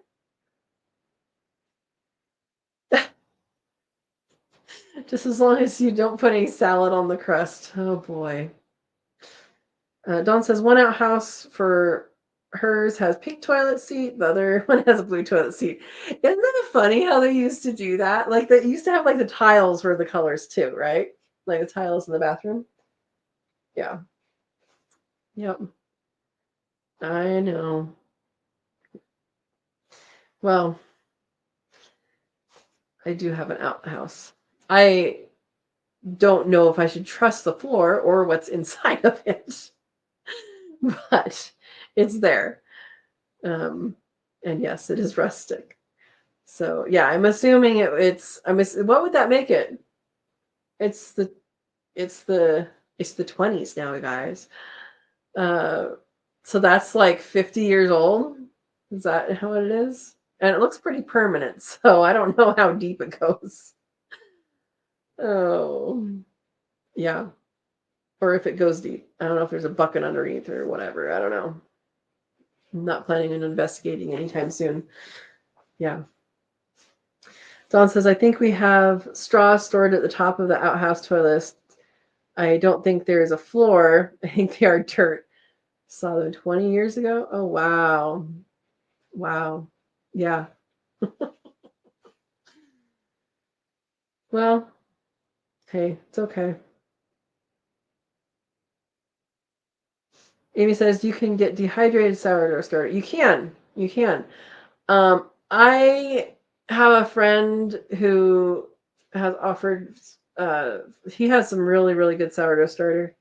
A: Just as long as you don't put any salad on the crust. Oh boy. Dawn says one outhouse for hers has pink toilet seat. The other one has a blue toilet seat. Isn't that funny how they used to do that? Like they used to have like the tiles were the colors too, right? Like the tiles in the bathroom. Yeah. Yep. I know. Well, I do have an outhouse. I don't know if I should trust the floor or what's inside of it, but it's there. And yes, it is rustic. So yeah, I'm assuming what would that make it? It's the it's the it's the 20s now, guys. Uh, so that's like 50 years old. Is that how it is? And it looks pretty permanent, so I don't know how deep it goes. Oh, yeah. Or if it goes deep. I don't know if there's a bucket underneath or whatever. I don't know. I'm not planning on investigating anytime soon. Yeah. Dawn says, I think we have straw stored at the top of the outhouse toilet. I don't think there is a floor. I think they are dirt. Saw them 20 years ago. Oh, wow. Wow. Yeah. Well, hey, it's okay. Amy says you can get dehydrated sourdough starter. You can. You can. I have a friend who has offered, he has some really, really good sourdough starter.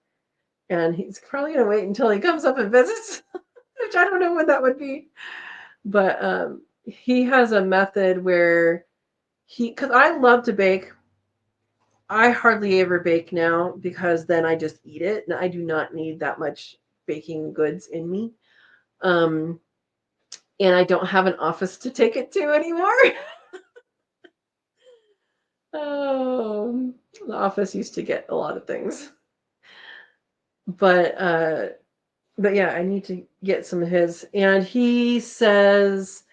A: And he's probably going to wait until he comes up and visits, which I don't know when that would be. But he has a method where because I love to bake. I hardly ever bake now because then I just eat it. And I do not need that much baking goods in me. And I don't have an office to take it to anymore. Oh, the office used to get a lot of things. But yeah, I need to get some of his. And he says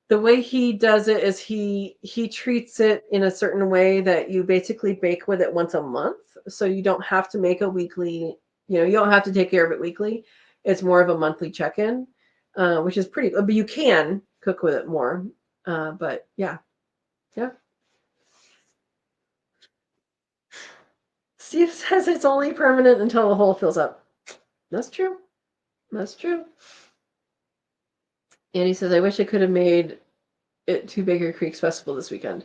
A: the way he does it is he treats it in a certain way that you basically bake with it once a month. So you don't have to make a weekly, you don't have to take care of it weekly. It's more of a monthly check-in, which is pretty, but you can cook with it more. But yeah. Steve says it's only permanent until the hole fills up. That's true. That's true. And he says, I wish I could have made it to Baker Creek's festival this weekend.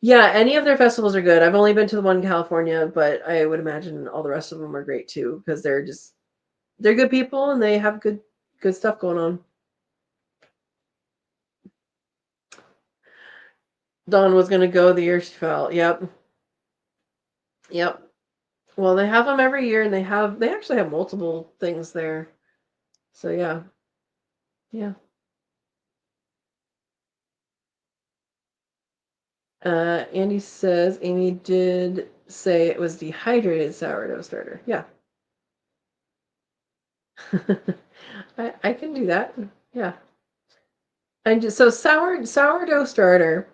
A: Yeah, any of their festivals are good. I've only been to the one in California, but I would imagine all the rest of them are great too because they're good people and they have good stuff going on. Dawn was going to go the year she fell. Yep. Well, they have them every year and they actually have multiple things there. So yeah. Andy says Amy did say it was dehydrated sourdough starter. Yeah. I can do that. Yeah. And just, so sourdough starter.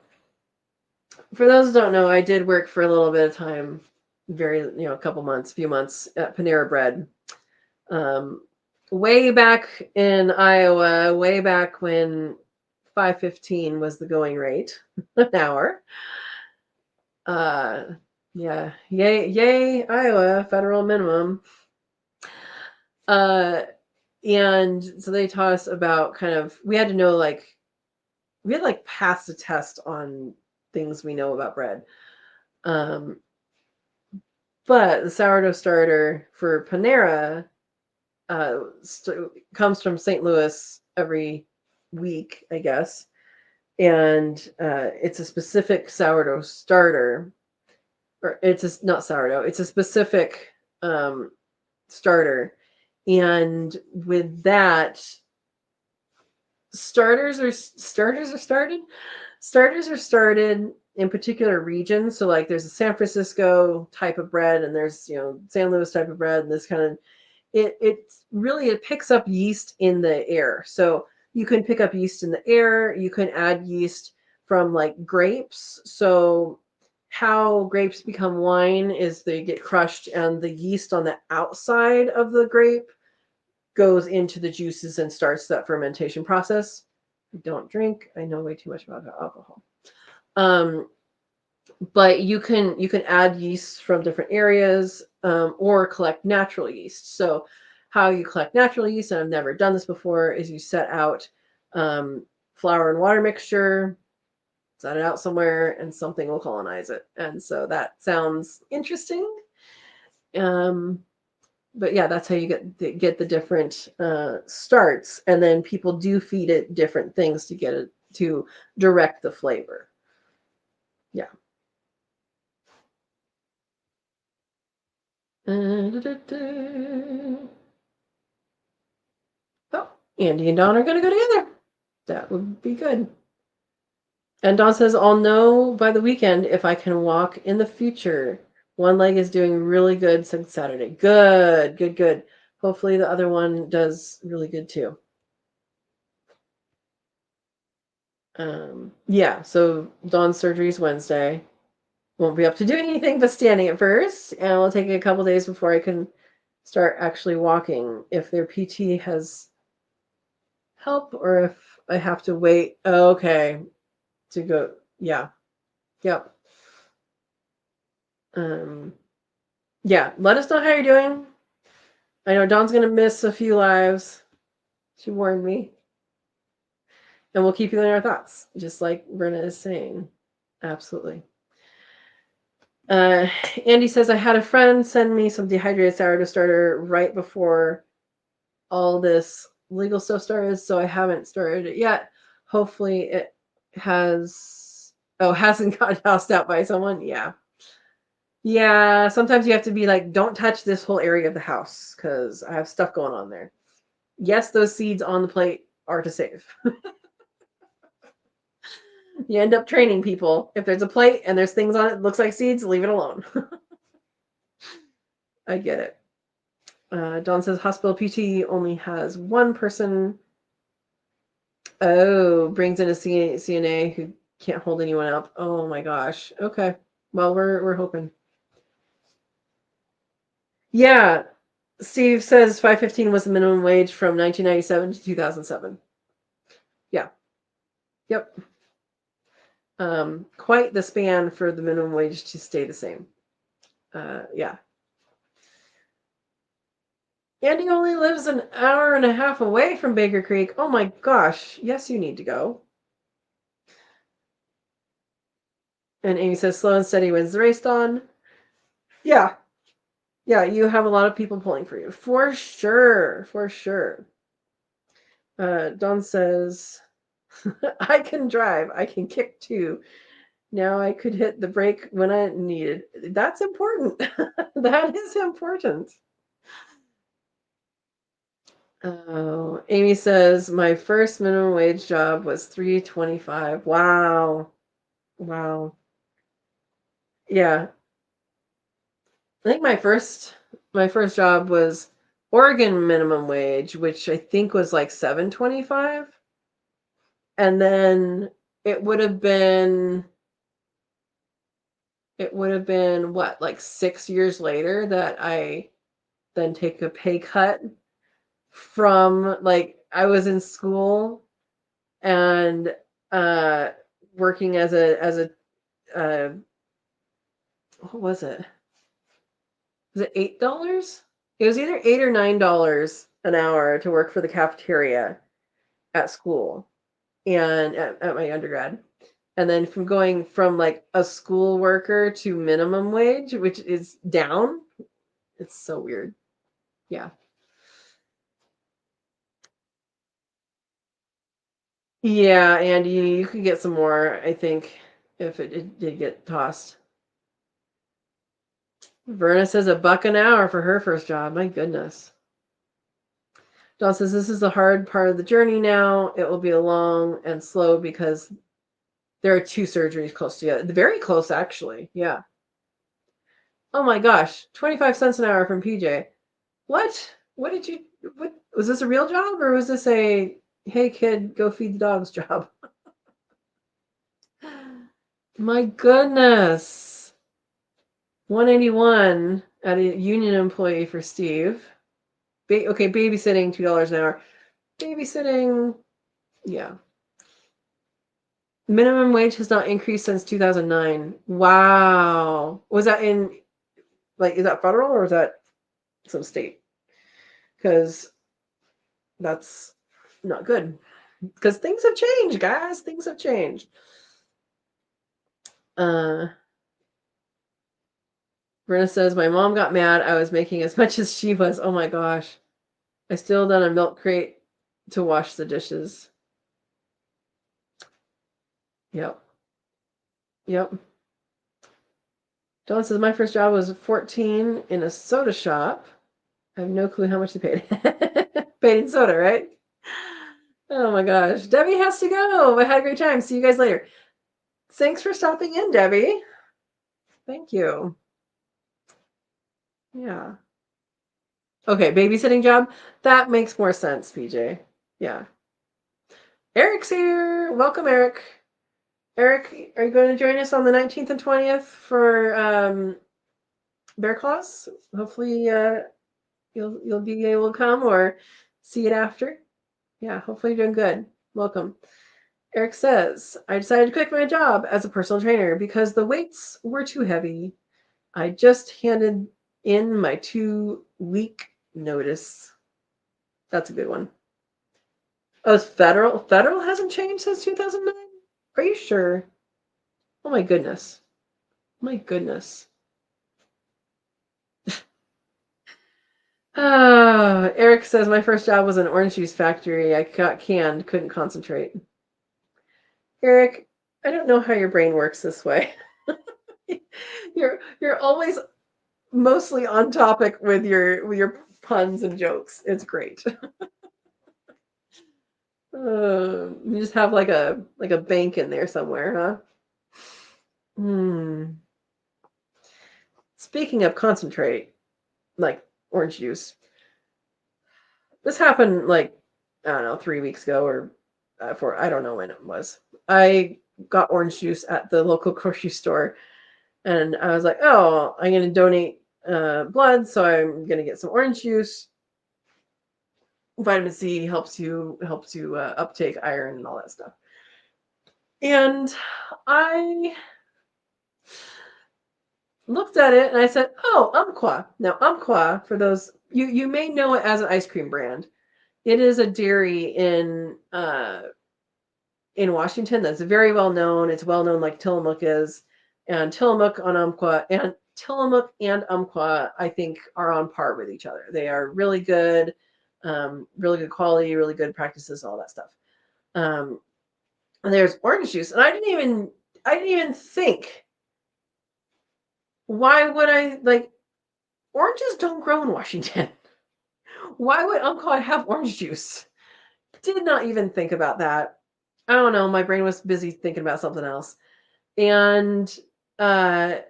A: For those who don't know, I did work for a little bit of time, a few months at Panera Bread. Way back in Iowa, way back when $5.15 was the going rate an hour. Yeah, yay, Iowa, federal minimum. And so they taught us about we had to know we had pass the test on things we know about bread. But the sourdough starter for Panera comes from St. Louis every week, I guess. And it's a specific sourdough starter. Or not sourdough, it's a specific starter. And with that, starters are started in particular regions. So like there's a San Francisco type of bread, and there's, San Luis type of bread, and this kind of, it picks up yeast in the air. So you can pick up yeast in the air. You can add yeast from like grapes. So how grapes become wine is they get crushed, and the yeast on the outside of the grape goes into the juices and starts that fermentation process. I don't drink. I know way too much about alcohol. But you can add yeast from different areas, or collect natural yeast. So how you collect natural yeast, and I've never done this before, is you set out flour and water mixture, set it out somewhere, and something will colonize it. And so that sounds interesting. But yeah, that's how you get the different starts, and then people do feed it different things to get it to direct the flavor. Yeah. Oh, Andy and Dawn are going to go together. That would be good. And Dawn says, I'll know by the weekend if I can walk in the future. One leg is doing really good since Saturday. Good, good, good. Hopefully the other one does really good too. Yeah, so Dawn's surgery is Wednesday. Won't be up to doing anything but standing at first, and it'll take a couple days before I can start actually walking, if their PT has help or if I have to wait. Oh, okay, to go. Yeah. Yep. Yeah, let us know how you're doing. I know Dawn's gonna miss a few lives. She warned me. And we'll keep you in our thoughts, just like Brenna is saying. Absolutely. Andy says, I had a friend send me some dehydrated sourdough starter right before all this legal stuff started, so I haven't started it yet. Hopefully it hasn't got tossed out by someone. Yeah. Yeah, sometimes you have to be like, don't touch this whole area of the house because I have stuff going on there. Yes, those seeds on the plate are to save. You end up training people. If there's a plate and there's things on it that looks like seeds, leave it alone. I get it. Dawn says hospital PT only has one person. Oh, brings in a CNA who can't hold anyone up. Oh my gosh. Okay. Well, we're hoping. Yeah. Steve says 5.15 was the minimum wage from 1997 to 2007. Yeah. Yep. Quite the span for the minimum wage to stay the same. Yeah. Andy only lives an hour and a half away from Baker Creek. Oh my gosh. Yes, you need to go. And Amy says, slow and steady wins the race, Dawn. Yeah. Yeah, you have a lot of people pulling for you. For sure. For sure. Dawn says, I can drive. I can kick too. Now I could hit the brake when I needed. That's important. That is important. Oh, Amy says, my first minimum wage job was $3.25. Wow. Wow. Yeah. I think my first job was Oregon minimum wage, which I think was like $7.25. And then it would have been what, like 6 years later that I then take a pay cut from, like, I was in school and working as a what was it? Was it $8? It was either $8 or $9 an hour to work for the cafeteria at school and at my undergrad. And then from going from like a school worker to minimum wage, which is down, it's so weird. Yeah. Yeah, Andy, you could get some more, I think, if it did get tossed. Verna says $1 an hour for her first job. My goodness. Dawn says this is the hard part of the journey now. It will be a long and slow because There are 2 surgeries close together. Very close, actually. Yeah. Oh my gosh. 25 cents an hour from PJ. What? What was this a real job or was this a, hey kid, go feed the dogs job? My goodness. 181 at a union employee for Steve. Okay, babysitting, $2 an hour. Babysitting, yeah. Minimum wage has not increased since 2009. Wow. Was that in, like, is that federal or is that some state? Because that's not good. Because things have changed, guys. Things have changed. Brenna says, my mom got mad. I was making as much as she was. Oh my gosh. I still done a milk crate to wash the dishes. Yep. Yep. Dawn says, my first job was 14 in a soda shop. I have no clue how much they paid. Paid in soda, right? Oh my gosh. Debbie has to go. I had a great time. See you guys later. Thanks for stopping in, Debbie. Thank you. Yeah. Okay, babysitting job. That makes more sense, PJ. Yeah. Eric's here. Welcome, Eric. Eric, are you going to join us on the 19th and 20th for Bear Claws? Hopefully you'll be able to come or see it after. Yeah, hopefully you're doing good. Welcome. Eric says, I decided to quit my job as a personal trainer because the weights were too heavy. I just handed in my 2-week notice. That's a good one. Oh, it's federal? Federal hasn't changed since 2009? Are you sure? Oh my goodness. My goodness. Eric says, my first job was an orange juice factory. I got canned, couldn't concentrate. Eric, I don't know how your brain works this way. You're always mostly on topic with your puns and jokes. It's great. You just have like a bank in there somewhere, huh? Speaking of concentrate, like orange juice, this happened like, I don't know, 3 weeks ago or I don't know when it was. I got orange juice at the local grocery store, and I was like, oh, I'm going to donate blood, so I'm going to get some orange juice. Vitamin C helps you uptake iron and all that stuff. And I looked at it and I said, oh, Umpqua. Now, Umpqua, for those, you may know it as an ice cream brand. It is a dairy in Washington that's very well known. It's well known like Tillamook is. And Tillamook on Umpqua, and Tillamook and Umpqua, I think, are on par with each other. They are really good quality, really good practices, all that stuff. And there's orange juice, and I didn't even think, why would I, like, oranges don't grow in Washington. Why would Umpqua have orange juice? Did not even think about that. I don't know. My brain was busy thinking about something else. And it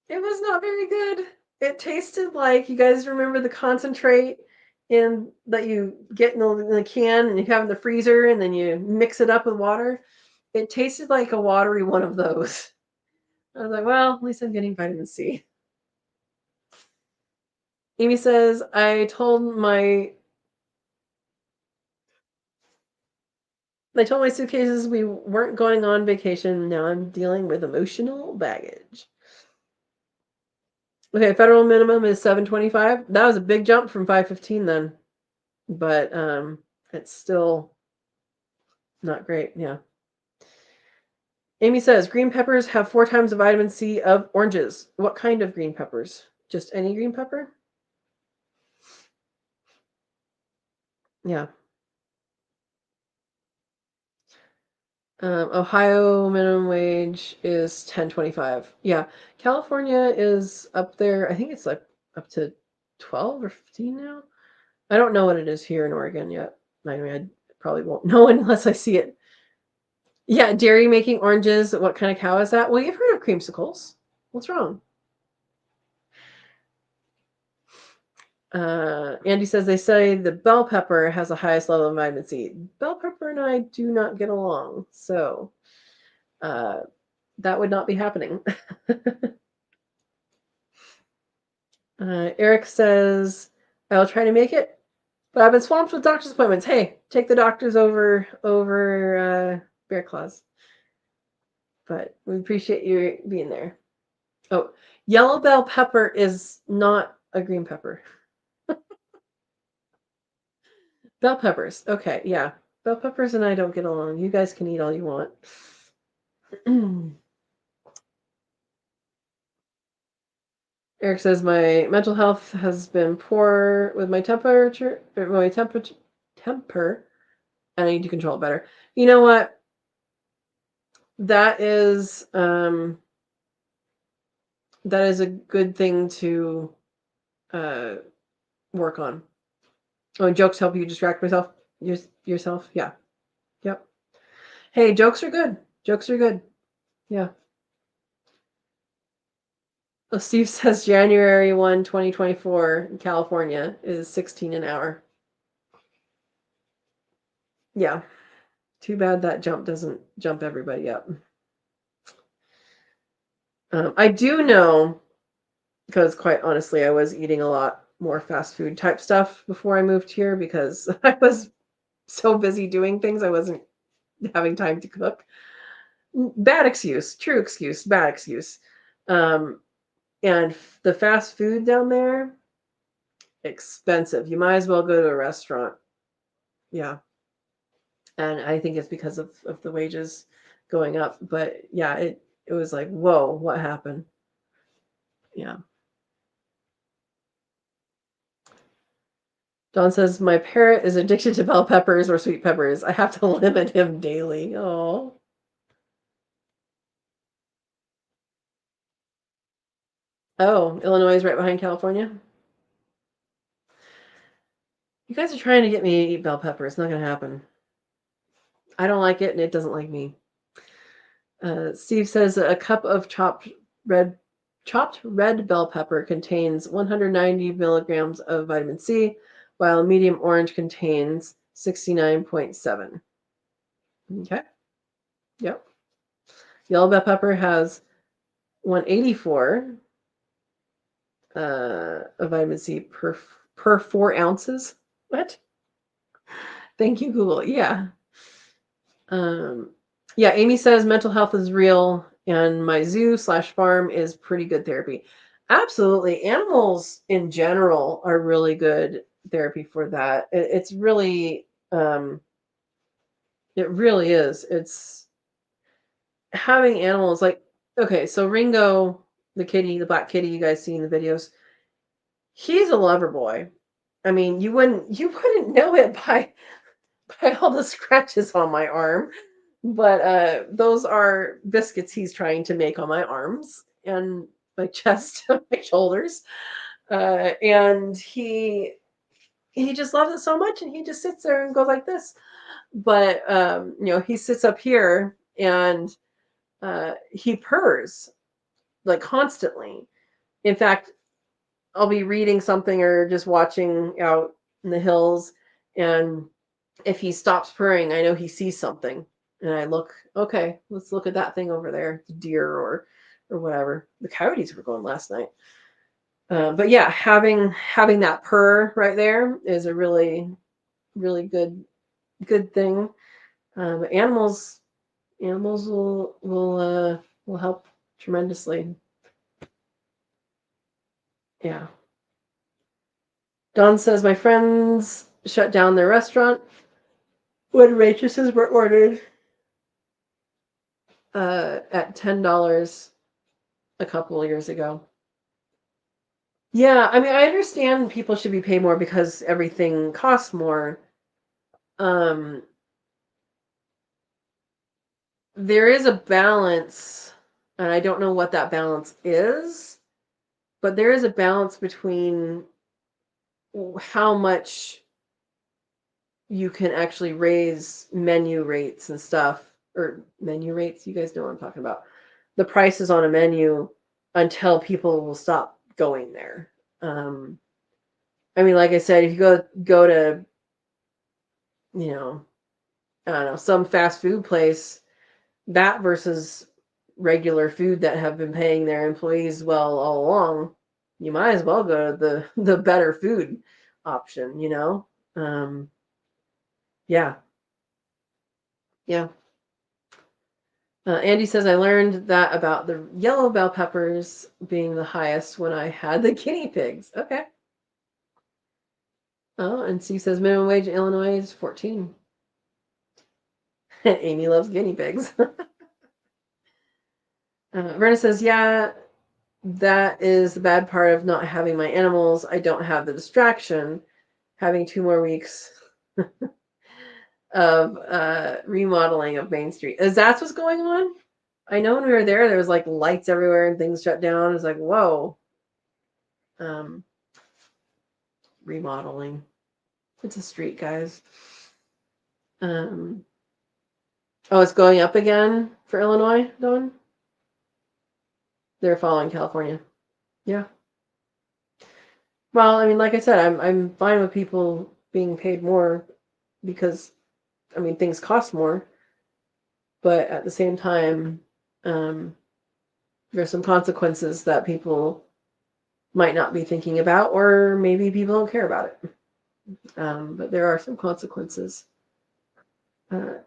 A: was not very good. It tasted like, you guys remember the concentrate that you get in the can and you have in the freezer and then you mix it up with water? It tasted like a watery one of those. I was like, well, at least I'm getting vitamin C. Amy says, I told my suitcases we weren't going on vacation. Now I'm dealing with emotional baggage. Okay, federal minimum is $7.25. That was a big jump from $5.15 then. But it's still not great. Yeah. Amy says, green peppers have 4 times the vitamin C of oranges. What kind of green peppers? Just any green pepper? Yeah. Ohio minimum wage is $10.25. Yeah. California is up there. I think it's like up to 12 or 15 now. I don't know what it is here in Oregon yet. I mean, I probably won't know unless I see it. Yeah, dairy making oranges. What kind of cow is that? Well, you've heard of creamsicles. What's wrong? Andy says they say the bell pepper has the highest level of vitamin C. Bell pepper and I do not get along, so that would not be happening. Eric says, I'll try to make it, but I've been swamped with doctor's appointments. Hey, take the doctors over bear claws. But we appreciate you being there. Oh, yellow bell pepper is not a green pepper. Bell peppers. Okay, yeah. Bell peppers and I don't get along. You guys can eat all you want. Eric says my mental health has been poor with my temper, and I need to control it better. You know what? That is a good thing to work on. Oh, and jokes help you distract yourself. Yeah. Yep. Hey, jokes are good. Jokes are good. Yeah. Oh, Steve says January 1, 2024 in California is 16 an hour. Yeah. Too bad that jump doesn't jump everybody up. I do know, because quite honestly, I was eating a lot more fast food type stuff before I moved here because I was so busy doing things I wasn't having time to cook. Bad excuse, true excuse, bad excuse. And the fast food down there, expensive. You might as well go to a restaurant. Yeah. And I think it's because of the wages going up. But yeah, it was like, whoa, what happened? Yeah. Don says, my parrot is addicted to bell peppers or sweet peppers. I have to limit him daily. Oh. Oh, Illinois is right behind California? You guys are trying to get me to eat bell pepper. It's not going to happen. I don't like it, and it doesn't like me. Steve says a cup of chopped red bell pepper contains 190 milligrams of vitamin C, while medium orange contains 69.7. Okay. Yep. Yellow bell pepper has 184 of vitamin C per 4 ounces. What? Thank you, Google. Yeah. Yeah, Amy says mental health is real, and my zoo/farm is pretty good therapy. Absolutely. Animals in general are really good therapy for that. It's really, it really is. It's having animals like, okay, so Ringo, the kitty, the black kitty you guys see in the videos, he's a lover boy. I mean, you wouldn't know it by all the scratches on my arm. But those are biscuits he's trying to make on my arms and my chest and my shoulders. And he just loves it so much, and he just sits there and goes like this. But he sits up here and he purrs like constantly. In fact, I'll be reading something or just watching out in the hills, and if he stops purring, I know he sees something. And I look, okay, let's look at that thing over there, the deer or whatever. The coyotes were going last night. But yeah, having that purr right there is a really, really good thing. Animals will help tremendously. Yeah. Don says my friends shut down their restaurant when waitresses were ordered at $10 a couple of years ago. Yeah, I mean, I understand people should be paid more because everything costs more. There is a balance, and I don't know what that balance is, but there is a balance between how much you can actually raise menu rates and stuff, or menu rates. You guys know what I'm talking about. The prices on a menu until people will stop going there. I mean, like I said, if you go to, you know, I don't know, some fast food place, that versus regular food that have been paying their employees well all along, you might as well go to the better food option, you know? Yeah. Yeah. Andy says, I learned that about the yellow bell peppers being the highest when I had the guinea pigs. Okay. Oh, and Steve says minimum wage in Illinois is 14. Amy loves guinea pigs. Verna says, yeah, that is the bad part of not having my animals. I don't have the distraction. Having 2 more weeks of remodeling of Main Street. Is that what's going on? I know when we were there was like lights everywhere and things shut down. It was like, whoa. Remodeling. It's a street, guys. Oh, it's going up again for Illinois, Dawn? They're following California. Yeah. Well, I mean, like I said, I'm fine with people being paid more because, I mean, things cost more. But at the same time, there's some consequences that people might not be thinking about, or maybe people don't care about it. But there are some consequences.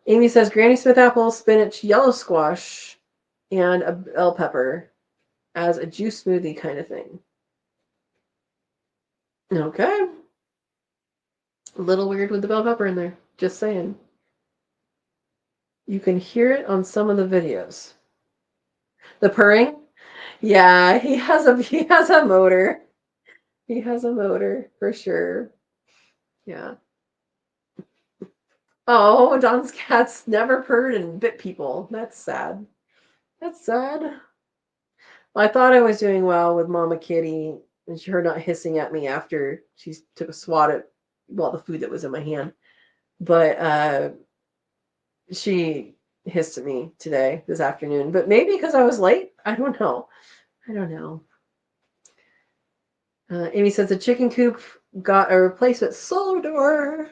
A: Amy says Granny Smith apple, spinach, yellow squash, and a bell pepper as a juice smoothie kind of thing. Okay. A little weird with the bell pepper in there. Just saying. You can hear it on some of the videos. The purring? Yeah, he has a motor. He has a motor for sure. Yeah. Oh, Don's cats never purred and bit people. That's sad. That's sad. Well, I thought I was doing well with Mama Kitty, and her not hissing at me after she took a swat at the food that was in my hand. But she hissed at me this afternoon. But maybe because I was late. I don't know. Amy says the chicken coop got a replacement solar door.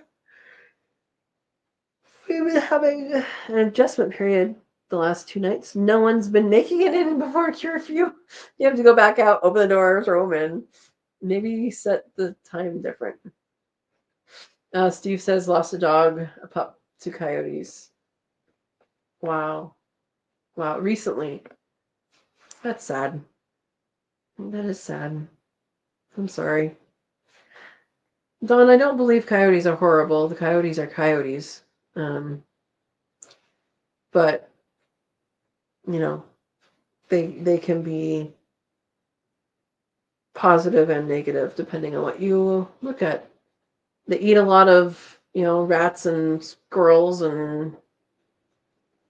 A: We've been having an adjustment period the last 2 nights. No one's been making it in before curfew. You have to go back out, open the door, throw them in. Maybe set the time different. Steve says lost a dog, a pup to coyotes. Wow. Recently. That's sad. That is sad. I'm sorry. Don, I don't believe coyotes are horrible. The coyotes are coyotes. But, you know, they can be positive and negative depending on what you look at. They eat a lot of, rats and squirrels and,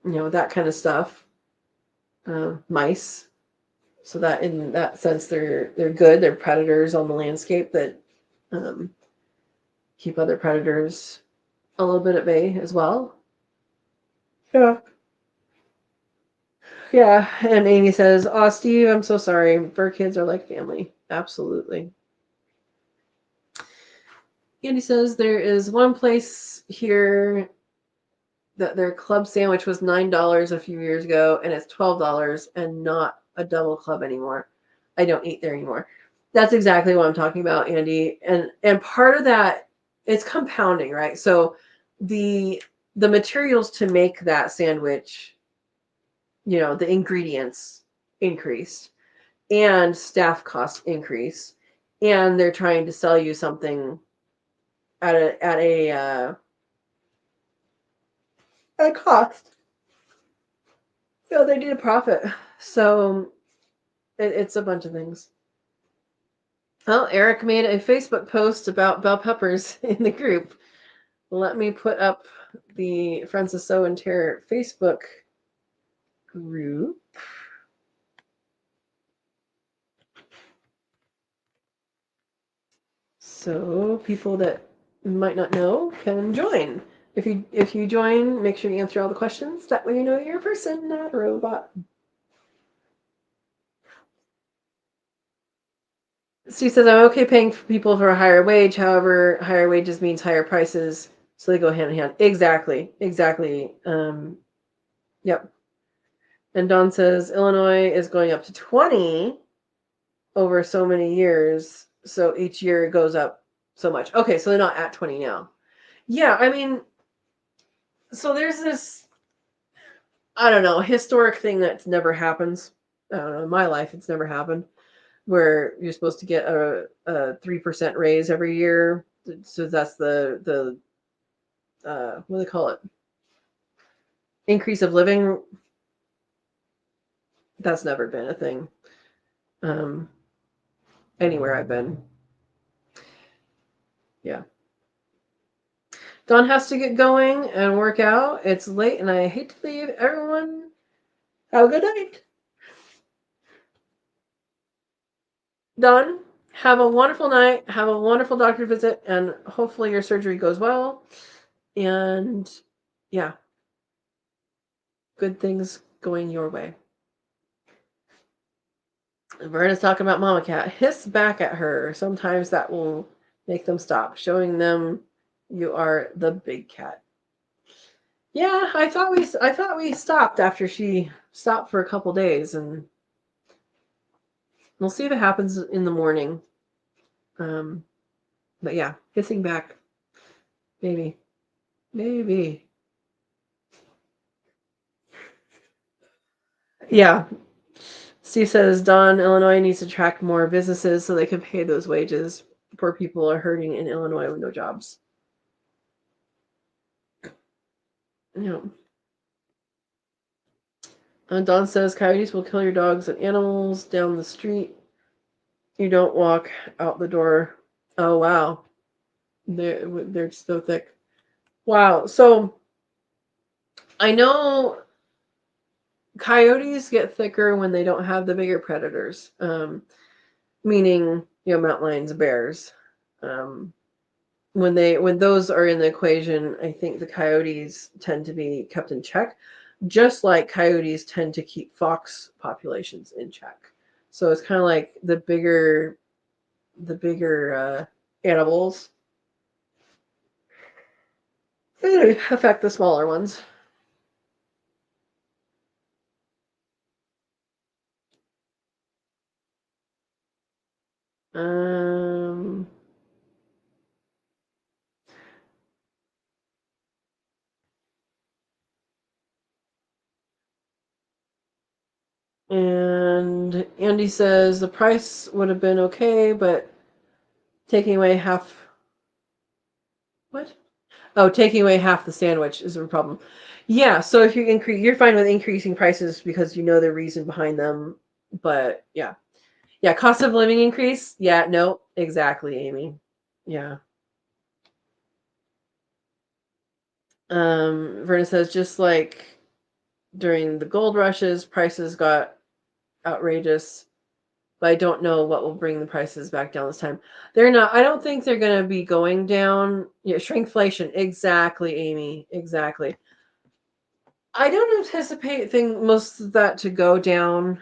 A: that kind of stuff. Mice. So that in that sense, they're good. They're predators on the landscape that keep other predators a little bit at bay as well. Yeah. Yeah. And Amy says, "Oh, Steve, I'm so sorry. Fur kids are like family." Absolutely. Andy says there is one place here that their club sandwich was $9 a few years ago, and it's $12 and not a double club anymore. I don't eat there anymore. That's exactly what I'm talking about, Andy. And part of that, it's compounding, right? So the materials to make that sandwich, the ingredients increased, and staff costs increase, and they're trying to sell you something at a cost. So they need a profit. So it's a bunch of things. Oh, Eric made a Facebook post about bell peppers in the group. Let me put up the Friends of Sow and Tare Facebook group. So people that might not know can join. If you join, make sure you answer all the questions. That way you know you're a person, not a robot. Steve says, I'm okay paying for people for a higher wage. However, higher wages means higher prices. So they go hand in hand. Exactly. Yep. And Don says, Illinois is going up to 20 over so many years. So each year it goes up so much. Okay, so they're not at 20 now. Yeah, I mean, so there's this, I don't know, historic thing that never happens. I don't know, in my life, it's never happened, where you're supposed to get a 3% raise every year. So that's the what do they call it? Increase of living. That's never been a thing anywhere I've been. Yeah. Dawn has to get going and work out. It's late and I hate to leave everyone. Have a good night. Dawn, have a wonderful night. Have a wonderful doctor visit, and hopefully your surgery goes well. And yeah, good things going your way. Verna's talking about Mama Cat. Hiss back at her. Sometimes that will make them stop, showing them you are the big cat. Yeah, I thought we stopped after she stopped for a couple days, and we'll see if it happens in the morning. But yeah, hissing back. Maybe. Yeah. Steve says Don, Illinois needs to attract more businesses so they can pay those wages. Poor people are hurting in Illinois with no jobs. Yeah. Don says coyotes will kill your dogs and animals down the street. You don't walk out the door. Oh wow, they're so thick. Wow. So I know coyotes get thicker when they don't have the bigger predators, meaning mountain lions, bears. When those are in the equation, I think the coyotes tend to be kept in check, just like coyotes tend to keep fox populations in check. So it's kind of like the bigger animals affect the smaller ones. Um, and Andy says the price would have been okay, but taking away half. What? Oh, taking away half the sandwich is a problem. Yeah, so if you increase, you're fine with increasing prices because you know the reason behind them. But yeah, cost of living increase. Yeah, no, exactly, Amy. Yeah. Verna says just like during the gold rushes, prices got outrageous. But I don't know what will bring the prices back down this time. They're not. I don't think they're going to be going down. Yeah, shrinkflation. Exactly, Amy. Exactly. I don't anticipate most of that to go down.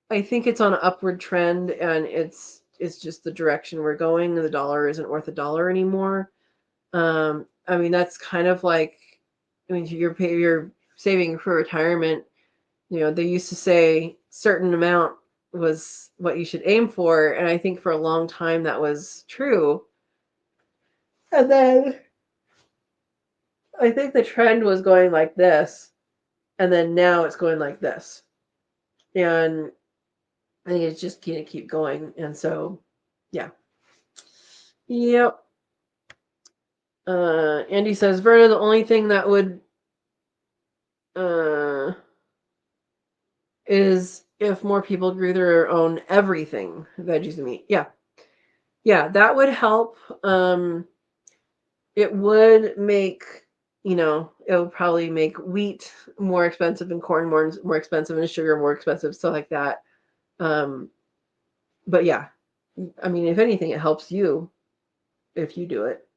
A: I think it's on an upward trend, and it's just the direction we're going. The dollar isn't worth a dollar anymore. I mean that's kind of like, I mean you're saving for retirement. They used to say certain amount was what you should aim for, and I think for a long time that was true. And then I think the trend was going like this, and then now it's going like this. And I think it's just going to keep going. And so, yeah. Yep. Andy says, Verna, the only thing that would is if more people grew their own everything, veggies and meat. Yeah. Yeah, that would help. It would make, it would probably make wheat more expensive and corn more expensive and sugar more expensive, stuff like that. But yeah, I mean, if anything, it helps you. if you do it.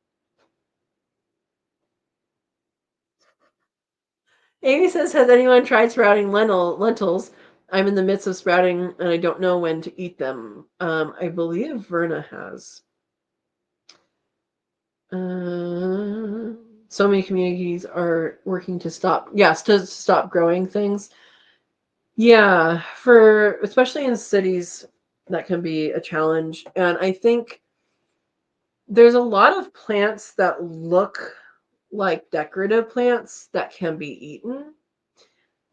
A: Amy says, has anyone tried sprouting lentils? I'm in the midst of sprouting and I don't know when to eat them. I believe Verna has. So many communities are working to stop growing things. Yeah, especially in cities, that can be a challenge. And I think there's a lot of plants that look like decorative plants that can be eaten.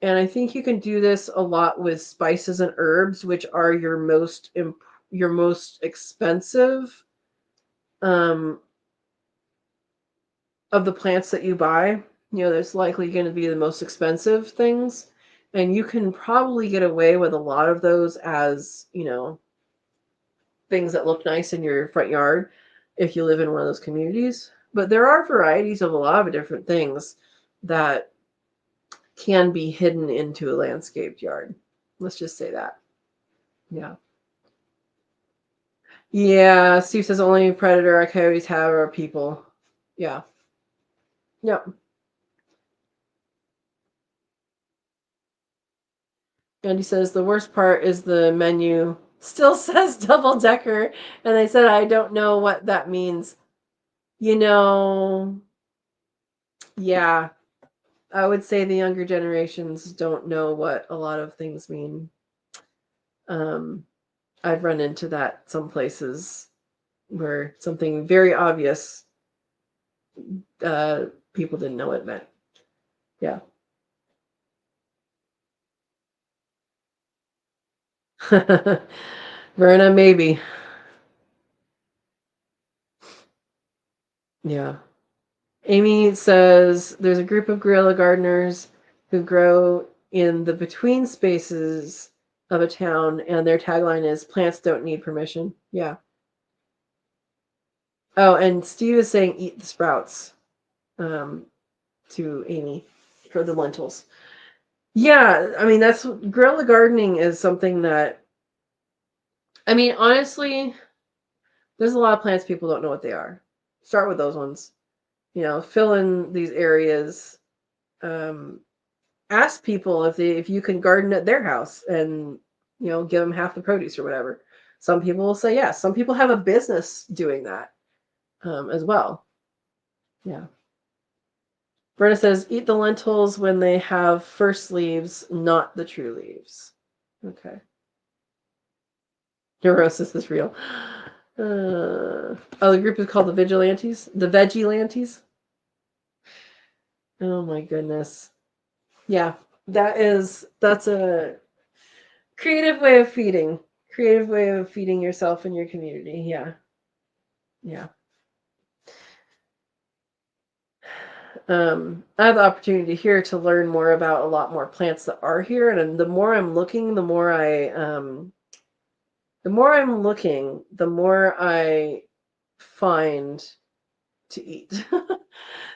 A: And I think you can do this a lot with spices and herbs, which are your most expensive of the plants that you buy. That's likely going to be the most expensive things. And you can probably get away with a lot of those as, things that look nice in your front yard if you live in one of those communities. But there are varieties of a lot of different things that can be hidden into a landscaped yard. Let's just say that. Yeah. Yeah, Steve says only predator coyotes have are people. Yeah. Yep. Andy says the worst part is the menu still says double decker. And I said, I don't know what that means. Yeah, I would say the younger generations don't know what a lot of things mean. I've run into that some places where something very obvious, people didn't know what it meant. Yeah. Verna, maybe. Yeah. Amy says there's a group of guerrilla gardeners who grow in the between spaces of a town, and their tagline is plants don't need permission. Yeah. Oh, and Steve is saying eat the sprouts, to Amy for the lentils. Yeah, I mean, that's guerrilla gardening is something that, I mean, honestly, there's a lot of plants people don't know what they are. Start with those ones. Fill in these areas. Ask people if you can garden at their house and, give them half the produce or whatever. Some people will say yes. Some people have a business doing that, as well. Yeah. Berta says, eat the lentils when they have first leaves, not the true leaves. Okay. Neurosis is real. The group is called the Vigilantes? The Vegilantes? Oh my goodness. Yeah, that's a creative way of feeding. Creative way of feeding yourself and your community. Yeah. Yeah. I have the opportunity here to learn more about a lot more plants that are here. And the more I'm looking, the more I find to eat.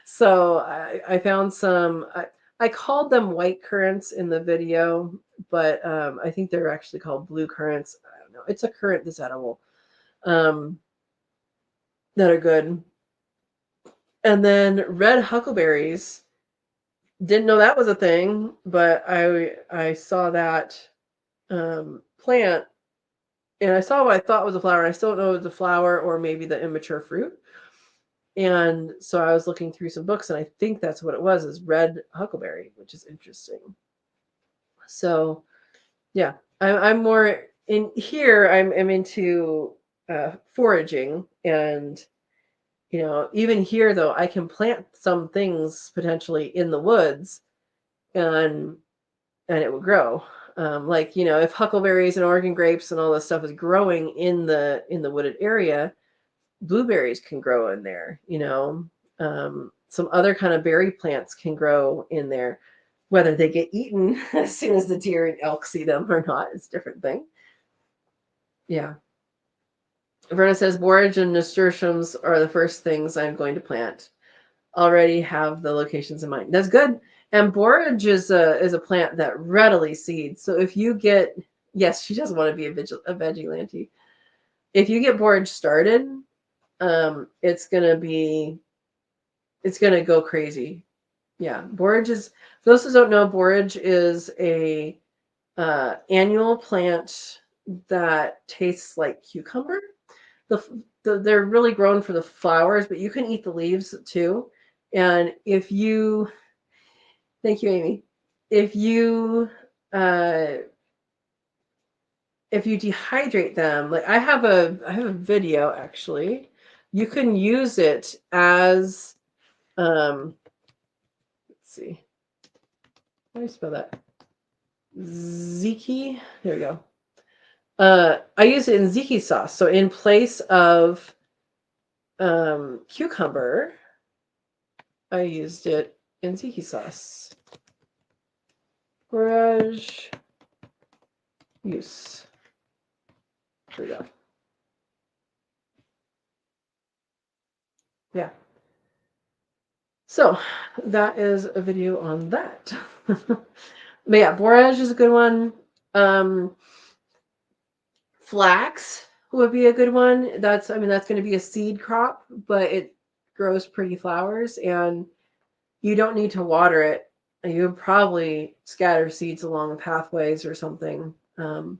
A: So I found some, I called them white currants in the video, but I think they're actually called blue currants. I don't know. It's a currant that's edible, that are good. And then red huckleberries. Didn't know that was a thing, but I saw that plant, and I saw what I thought was a flower. I still don't know if it was a flower or maybe the immature fruit. And so I was looking through some books, and I think that's what it was, is red huckleberry, which is interesting. So yeah, I'm more in here. I'm into foraging, and even here though, I can plant some things potentially in the woods, and it would grow. Like if huckleberries and Oregon grapes and all this stuff is growing in the wooded area, blueberries can grow in there. Some other kind of berry plants can grow in there. Whether they get eaten as soon as the deer and elk see them or not is a different thing. Yeah. Verna says borage and nasturtiums are the first things I'm going to plant. Already have the locations in mind. That's good. And borage is a plant that readily seeds. So if you get, yes, she doesn't want to be a vigilante. If you get borage started, it's gonna go crazy. Yeah, borage is, for those who don't know, borage is a annual plant that tastes like cucumber. They're really grown for the flowers, but you can eat the leaves too. And thank you, Amy. If you dehydrate them, like I have a video actually. You can use it as let's see. How do you spell that? Ziki. There we go. I use it in ziki sauce. So in place of cucumber, I used it in ziki sauce. Borage use. There we go. Yeah. So that is a video on that. But yeah, borage is a good one. Flax would be a good one. That's going to be a seed crop, but it grows pretty flowers, and you don't need to water it. You would probably scatter seeds along the pathways or something. And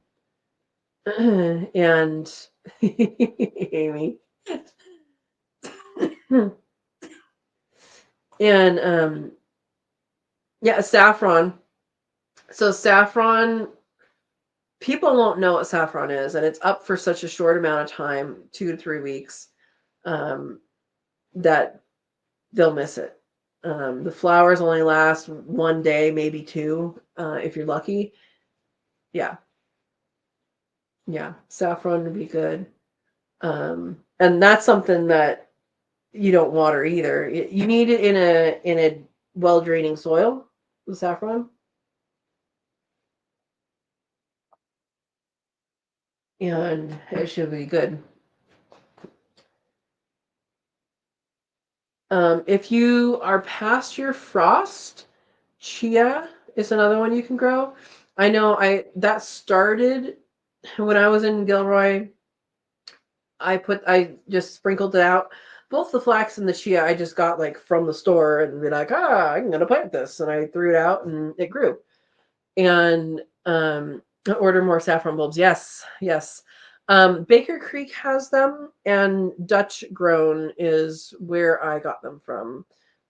A: Amy. And yeah, saffron. So saffron, people won't know what saffron is, and it's up for such a short amount of time, 2 to 3 weeks, that they'll miss it. The flowers only last 1 day, maybe 2, if you're lucky. Yeah. Yeah, saffron would be good. And that's something that you don't water either. You need it in a well-draining soil, the saffron. And it should be good. If you are past your frost, chia is another one you can grow. I know that started when I was in Gilroy. I just sprinkled it out. Both the flax and the chia I just got like from the store and be like, I'm gonna plant this, and I threw it out and it grew. And order more saffron bulbs. Yes. Baker Creek has them, and Dutch Grown is where I got them from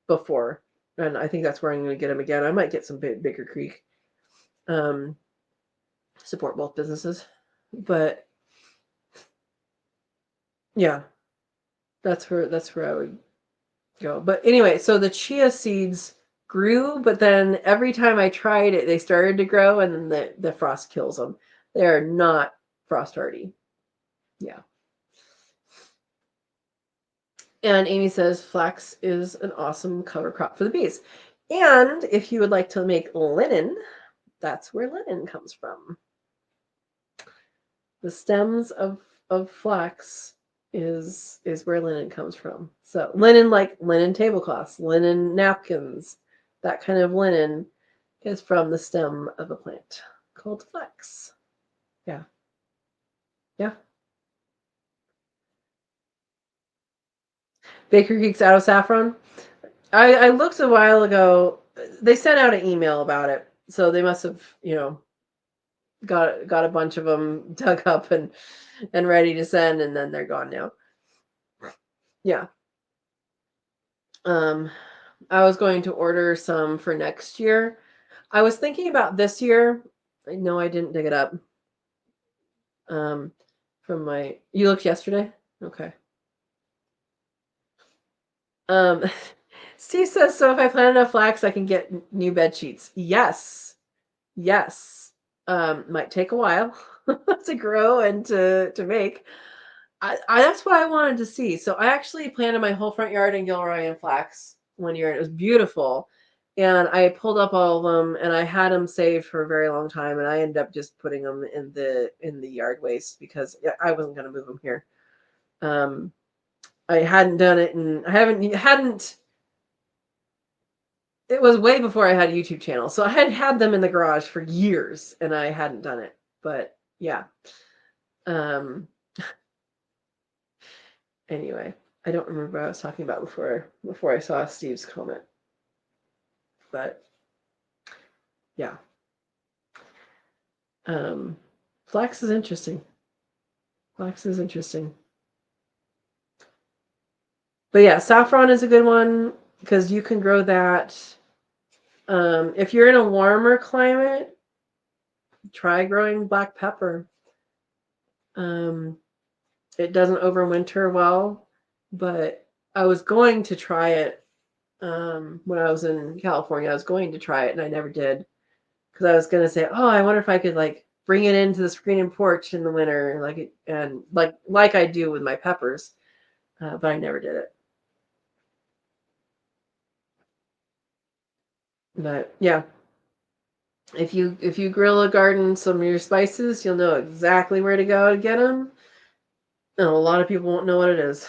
A: before, and I think that's where I'm going to get them again. I might get some Baker Creek. Support both businesses, but yeah, that's where I would go. But anyway, so the chia seeds grew, but then every time I tried it, they started to grow, and then the frost kills them. They are not frost hardy. Yeah. And Amy says flax is an awesome cover crop for the bees. And if you would like to make linen, that's where linen comes from. The stems of flax is where linen comes from. So linen, like linen tablecloths, linen napkins, that kind of linen is from the stem of a plant called flax. Yeah. Yeah. Baker Creek's out of saffron. I looked a while ago. They sent out an email about it, so they must have, got a bunch of them dug up and ready to send, and then they're gone now. Yeah. I was going to order some for next year. I was thinking about this year. I know I didn't dig it up. You looked yesterday? Okay. Steve says, so if I plant enough flax, I can get new bed sheets. Yes. Might take a while to grow and to make. That's what I wanted to see. So I actually planted my whole front yard in Gilroy and flax one year, and it was beautiful. And I pulled up all of them, and I had them saved for a very long time, and I ended up just putting them in the yard waste because I wasn't going to move them here. I hadn't done it, and I hadn't. It was way before I had a YouTube channel, so I had them in the garage for years, and I hadn't done it. But yeah. Anyway, I don't remember what I was talking about before I saw Steve's comment. But yeah. Flax is interesting. Flax is interesting. But yeah, saffron is a good one because you can grow that. If you're in a warmer climate, try growing black pepper. It doesn't overwinter well, but I was going to try it when I was in California. I was going to try it and I never did because I was going to say, oh, I wonder if I could like bring it into the screen and porch in the winter, like I do with my peppers, but I never did it. But yeah, if you grill a garden some of your spices, you'll know exactly where to go to get them. And a lot of people won't know what it is.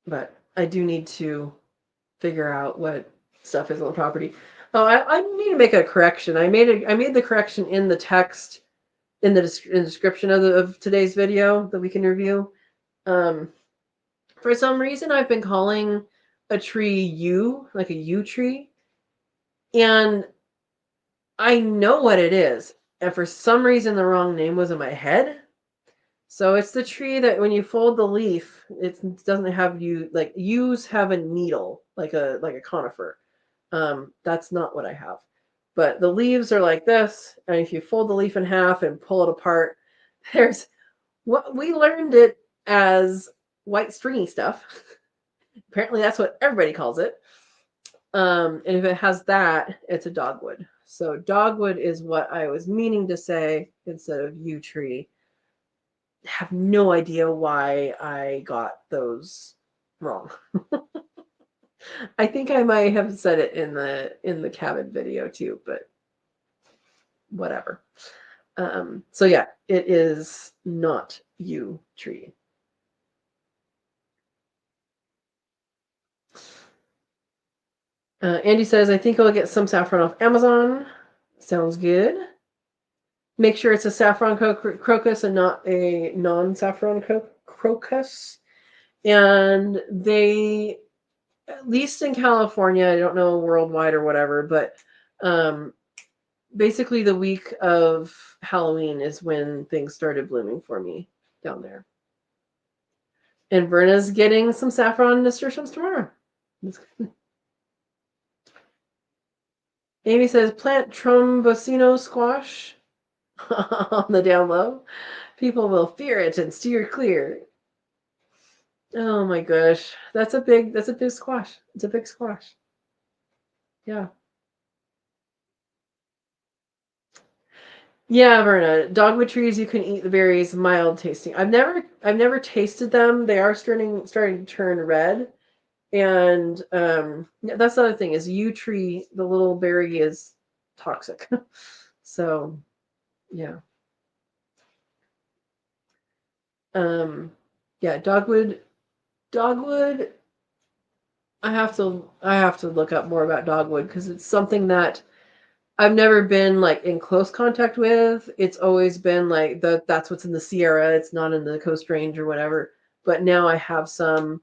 A: But I do need to figure out what stuff is on the property. Oh, I need to make a correction. I made the correction in the text in the description of today's video that we can review. For some reason, I've been calling a tree yew, like a yew tree, and I know what it is. And for some reason, the wrong name was in my head. So it's the tree that when you fold the leaf, it doesn't have yew. Like yews have a needle, like a conifer. That's not what I have. But the leaves are like this, and if you fold the leaf in half and pull it apart, there's what we learned it as white stringy stuff. Apparently, that's what everybody calls it. And if it has that, it's a dogwood. So dogwood is what I was meaning to say instead of yew tree. Have no idea why I got those wrong. I think I might have said it in the cabin video too, but whatever. So yeah, it is not yew tree. Andy says, I think I'll get some saffron off Amazon. Sounds good. Make sure it's a saffron crocus and not a non-saffron crocus. And they, at least in California, I don't know worldwide or whatever, but basically the week of Halloween is when things started blooming for me down there. And Verna's getting some saffron nasturtiums tomorrow. Amy says, plant trombosino squash on the down low. People will fear it and steer clear. Oh my gosh. That's a big squash. It's a big squash. Yeah. Yeah, Verna. Dogwood trees, you can eat the berries, mild tasting. I've never tasted them. They are starting to turn red. And yeah, that's the other thing is yew tree, the little berry is toxic. So yeah. Yeah, dogwood. I have to look up more about dogwood because it's something that I've never been like in close contact with. It's always been like that's what's in the Sierra. It's not in the Coast Range or whatever. But now I have some,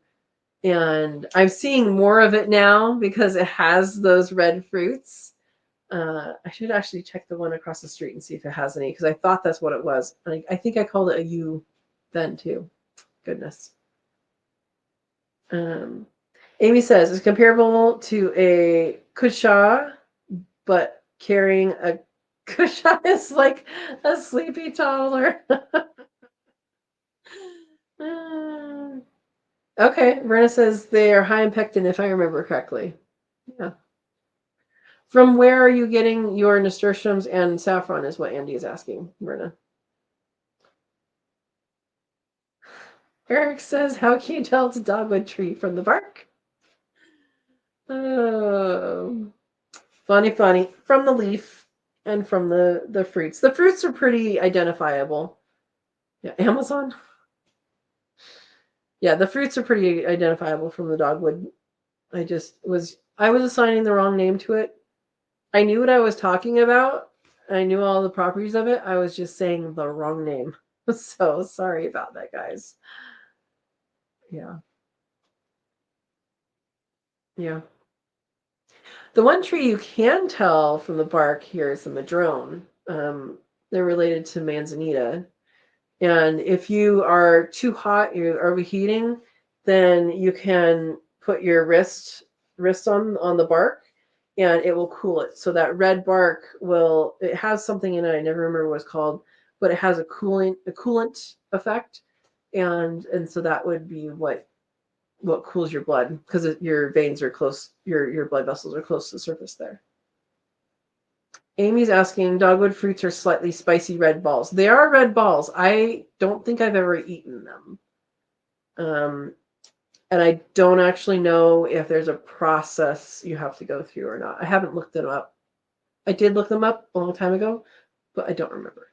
A: and I'm seeing more of it now because it has those red fruits. I should actually check the one across the street and see if it has any because I thought that's what it was. I think I called it a yew then too. Goodness. Amy says it's comparable to a cushaw, but carrying a cushaw is like a sleepy toddler. Okay, Brenna says they are high in pectin, if I remember correctly. Yeah. From where are you getting your nasturtiums and saffron? Is what Andy is asking, Brenna. Eric says, how can you tell it's a dogwood tree from the bark? Oh, funny. From the leaf and from the fruits. The fruits are pretty identifiable. Yeah, Amazon. Yeah, the fruits are pretty identifiable from the dogwood. I was assigning the wrong name to it. I knew what I was talking about. I knew all the properties of it. I was just saying the wrong name. So sorry about that, guys. Yeah. Yeah. The one tree you can tell from the bark here is the madrone. They're related to manzanita. And if you are too hot, you're overheating, then you can put your wrist on the bark and it will cool it. So that red bark it has something in it, I never remember what it's called, but it has a coolant effect. And so that would be what cools your blood because your veins are close, your blood vessels are close to the surface there. Amy's asking, dogwood fruits are slightly spicy red balls. They are red balls. I don't think I've ever eaten them. And I don't actually know if there's a process you have to go through or not. I haven't looked them up. I did look them up a long time ago, but I don't remember.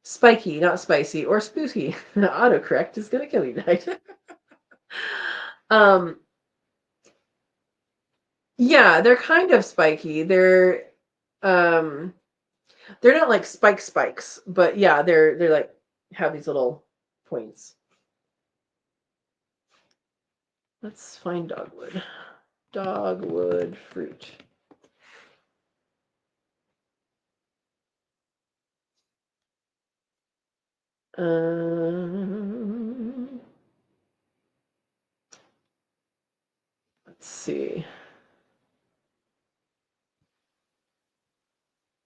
A: Spiky, not spicy, or spooky. Autocorrect is going to kill you tonight. Yeah, they're kind of spiky. They're not like spikes, but yeah, they're like have these little points. Let's find dogwood. Dogwood fruit. Let's see.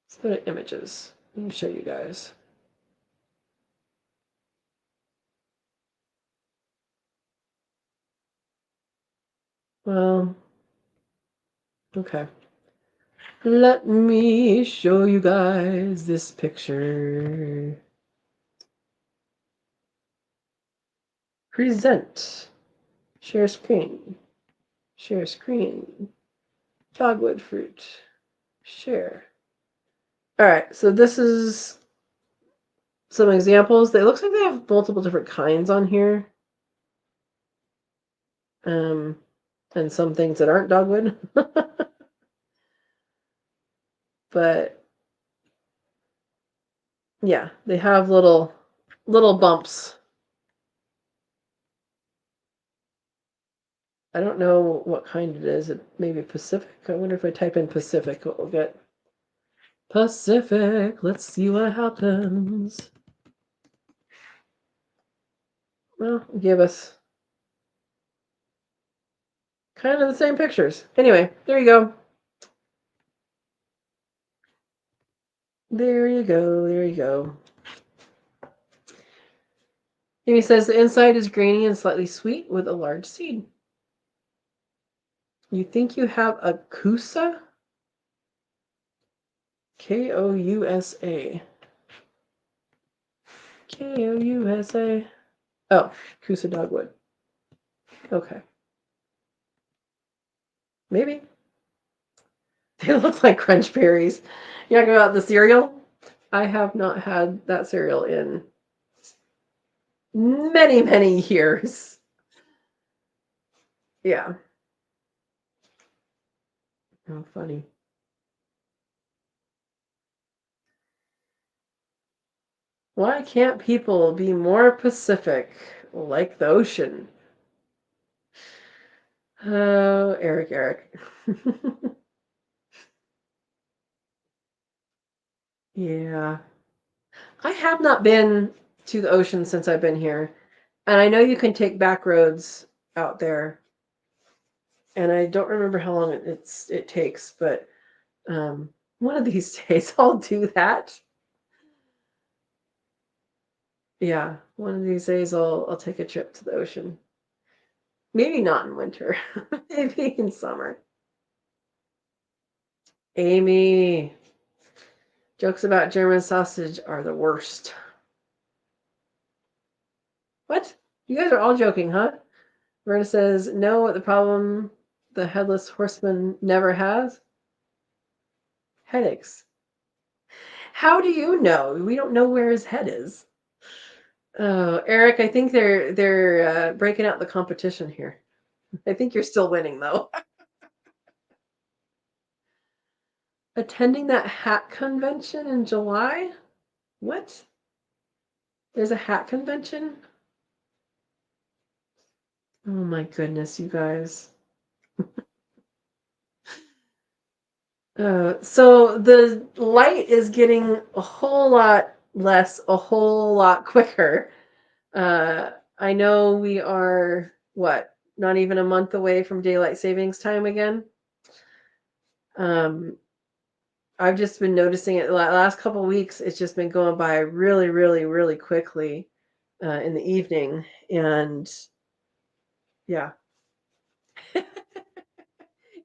A: Let's go to images. Let me show you guys. Well, okay. Let me show you guys this picture. Present. Share screen. Share screen. Dogwood fruit. Share. All right, so this is some examples. It looks like they have multiple different kinds on here. And some things that aren't dogwood. But yeah, they have little bumps. I don't know what kind it is. It may be Pacific. I wonder if I type in Pacific, what we'll get. Pacific. Let's see what happens. Well, give us kind of the same pictures. Anyway, there you go. There you go. There you go. Amy says the inside is grainy and slightly sweet with a large seed. You think you have a Kousa? Kousa. Kousa. Oh, Kousa dogwood. Okay. Maybe. They look like crunch berries. You talking about the cereal? I have not had that cereal in many, many years. Yeah. How funny. Why can't people be more Pacific, like the ocean? Oh, Eric. Yeah. I have not been to the ocean since I've been here. And I know you can take back roads out there. And I don't remember how long it takes, but one of these days I'll do that. Yeah, one of these days I'll take a trip to the ocean. Maybe not in winter, maybe in summer. Amy, jokes about German sausage are the worst. What? You guys are all joking, huh? Verna says, no, the problem the headless horseman never has? Headaches. How do you know? We don't know where his head is. Oh, Eric, I think they're breaking out the competition here. I think you're still winning, though. Attending that hat convention in July? What? There's a hat convention? Oh my goodness, you guys. So the light is getting a whole lot less, a whole lot quicker. I know we are, what, not even a month away from daylight savings time again. I've just been noticing it the last couple of weeks. It's just been going by really, really, really quickly in the evening. And yeah.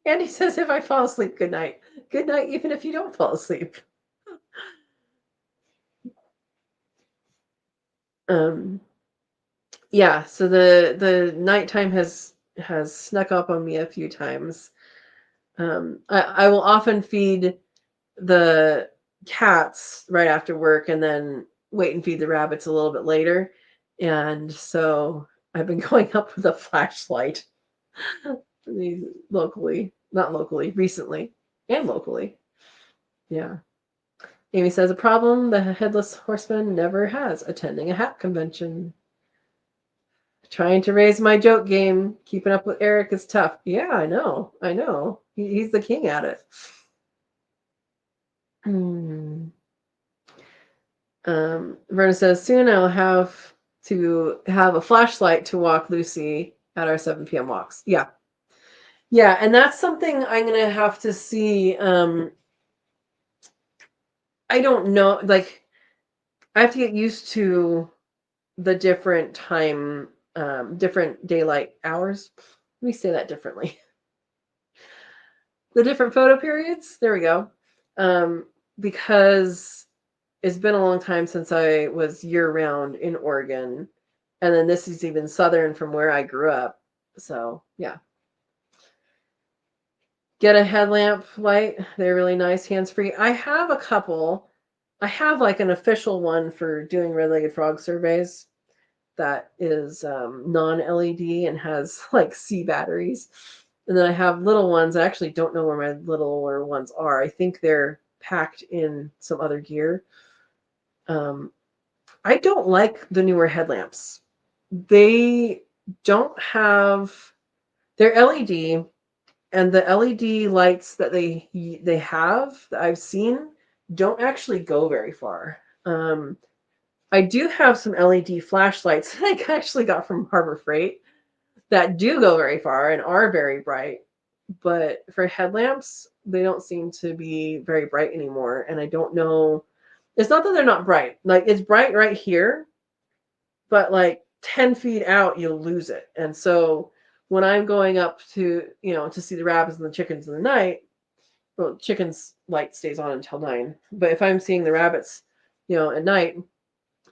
A: Andy says, if I fall asleep, good night. Good night, even if you don't fall asleep. Yeah, so the nighttime has snuck up on me a few times. I will often feed the cats right after work and then wait and feed the rabbits a little bit later. And so I've been going up with a flashlight not locally, recently, and locally. Yeah. Amy says, a problem the headless horseman never has, attending a hat convention. Trying to raise my joke game. Keeping up with Eric is tough. Yeah, I know. He's the king at it. Verna says, soon I'll have to have a flashlight to walk Lucy at our 7 p.m. walks. Yeah. Yeah, and that's something I'm going to have to see. I don't know. Like, I have to get used to the different different daylight hours. Let me say that differently. The different photo periods. There we go. Because it's been a long time since I was year-round in Oregon. And then this is even southern from where I grew up. So, yeah. Get a headlamp light. They're really nice, hands-free. I have a couple. I have like an official one for doing red-legged frog surveys that is non-LED and has like C batteries. And then I have little ones. I actually don't know where my littler ones are. I think they're packed in some other gear. I don't like the newer headlamps. They don't have, they're LED, and the LED lights that they have that I've seen don't actually go very far. I do have some LED flashlights that I actually got from Harbor Freight that do go very far and are very bright. But for headlamps, they don't seem to be very bright anymore. And I don't know. It's not that they're not bright. Like, it's bright right here, but like 10 feet out, you'll lose it. And so when I'm going up to, to see the rabbits and the chickens in the night, well, chickens light stays on until 9. But if I'm seeing the rabbits, at night,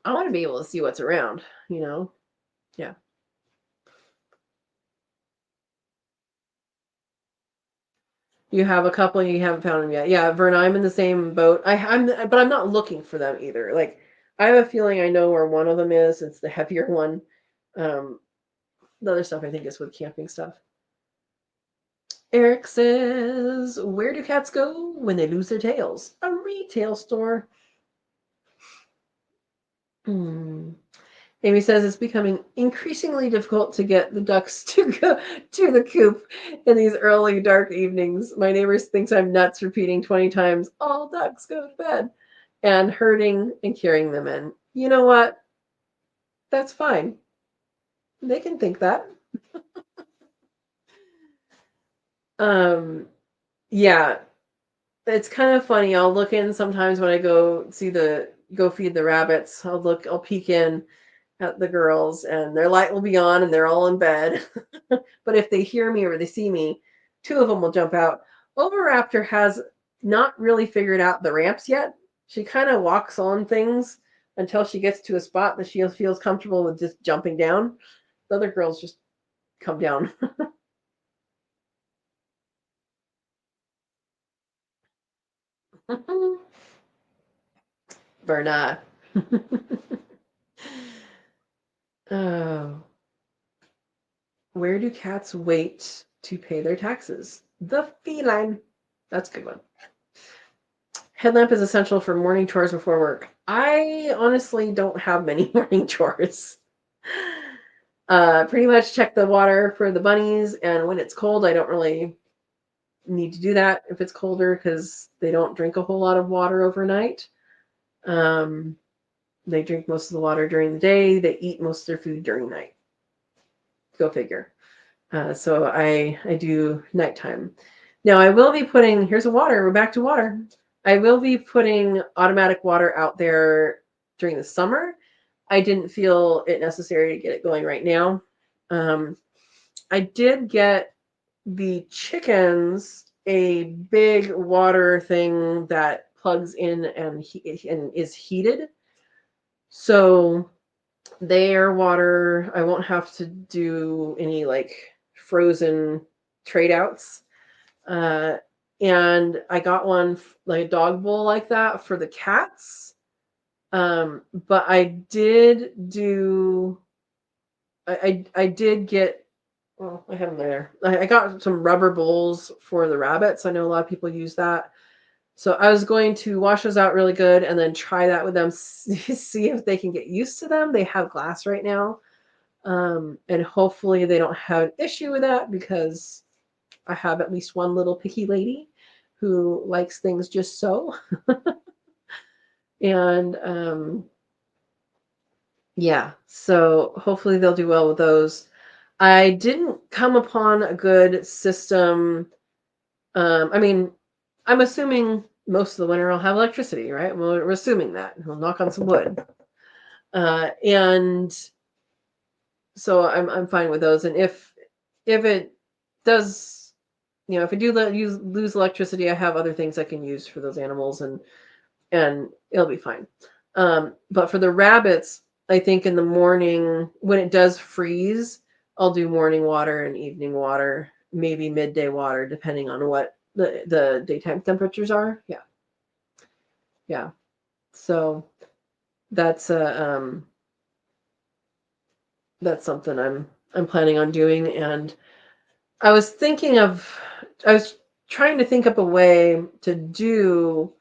A: I want to be able to see what's around, Yeah. You have a couple and you haven't found them yet. Yeah, Verna, I'm in the same boat. But I'm not looking for them either. Like, I have a feeling I know where one of them is. It's the heavier one. The other stuff I think is with camping stuff. Eric says, where do cats go when they lose their tails? A retail store. Amy says it's becoming increasingly difficult to get the ducks to go to the coop in these early dark evenings. My neighbors thinks I'm nuts repeating 20 times, all ducks go to bed, and herding and carrying them in. You know what? That's fine. They can think that. Yeah. It's kind of funny. I'll look in sometimes when I go feed the rabbits. I'll peek in at the girls, and their light will be on and they're all in bed. But if they hear me or they see me, 2 of them will jump out. Oviraptor has not really figured out the ramps yet. She kind of walks on things until she gets to a spot that she feels comfortable with just jumping down. The other girls just come down. Verna. Oh. Where do cats wait to pay their taxes? The feline. That's a good one. Headlamp is essential for morning chores before work. I honestly don't have many morning chores. Pretty much check the water for the bunnies, and when it's cold, I don't really need to do that if it's colder because they don't drink a whole lot of water overnight. They drink most of the water during the day. They eat most of their food during night. Go figure. So I do nighttime. Now I will be putting, here's a water. We're back to water. I will be putting automatic water out there during the summer. I didn't feel it necessary to get it going right now. I did get the chickens a big water thing that plugs in and is heated. So their water, I won't have to do any like frozen trade outs. And I got one like a dog bowl like that for the cats. But I did do, I did get, well, I have them there. I got some rubber bowls for the rabbits. I know a lot of people use that. So I was going to wash those out really good and then try that with them, see if they can get used to them. They have glass right now. And hopefully they don't have an issue with that because I have at least one little picky lady who likes things just so. And yeah, so hopefully they'll do well with those. I didn't come upon a good system. I mean, I'm assuming most of the winter I'll have electricity, right? Well, we're assuming that. We'll knock on some wood. And so I'm fine with those. And if it does, if I do lose electricity, I have other things I can use for those animals, and it'll be fine. But for the rabbits, I think in the morning when it does freeze, I'll do morning water and evening water, maybe midday water, depending on what the daytime temperatures are. Yeah. So that's something I'm planning on doing. And I was trying to think up a way to do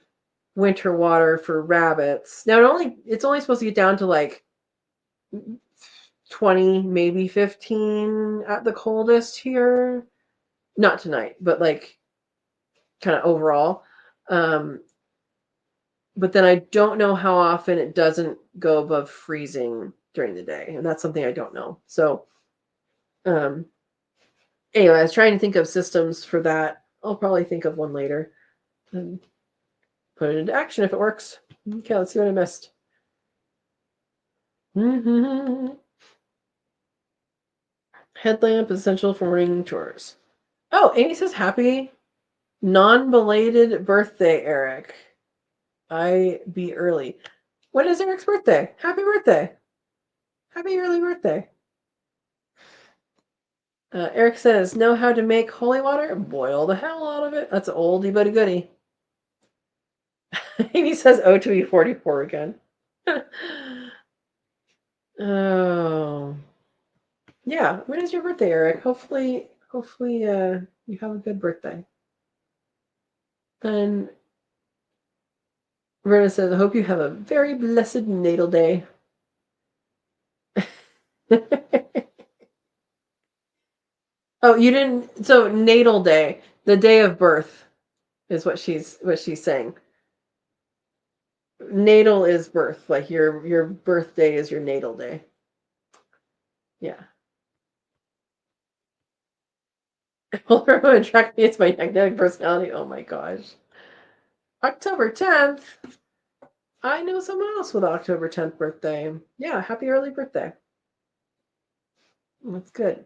A: winter water for rabbits. Now it's only supposed to get down to like 20, maybe 15 at the coldest here. Not tonight, but like kind of overall. But then I don't know how often it doesn't go above freezing during the day. And that's something I don't know. So anyway, I was trying to think of systems for that. I'll probably think of one later and put it into action if it works. Okay, let's see what I missed. Headlamp is essential for morning chores. Oh, Amy says happy non-belated birthday, Eric. I be early. When is Eric's birthday? Happy birthday. Happy early birthday. Eric says, know how to make holy water? Boil the hell out of it. That's an oldie but a goodie. Amy says O2E44 again. Oh. Yeah, when is your birthday, Eric? Hopefully you have a good birthday. And Verna says, I hope you have a very blessed natal day. Oh, you didn't. So natal day, the day of birth, is what she's saying. Natal is birth, like your birthday is your natal day. Yeah. Well, everyone track me. It's my magnetic personality. Oh my gosh. October 10th. I know someone else with October 10th birthday. Yeah, happy early birthday. That's good.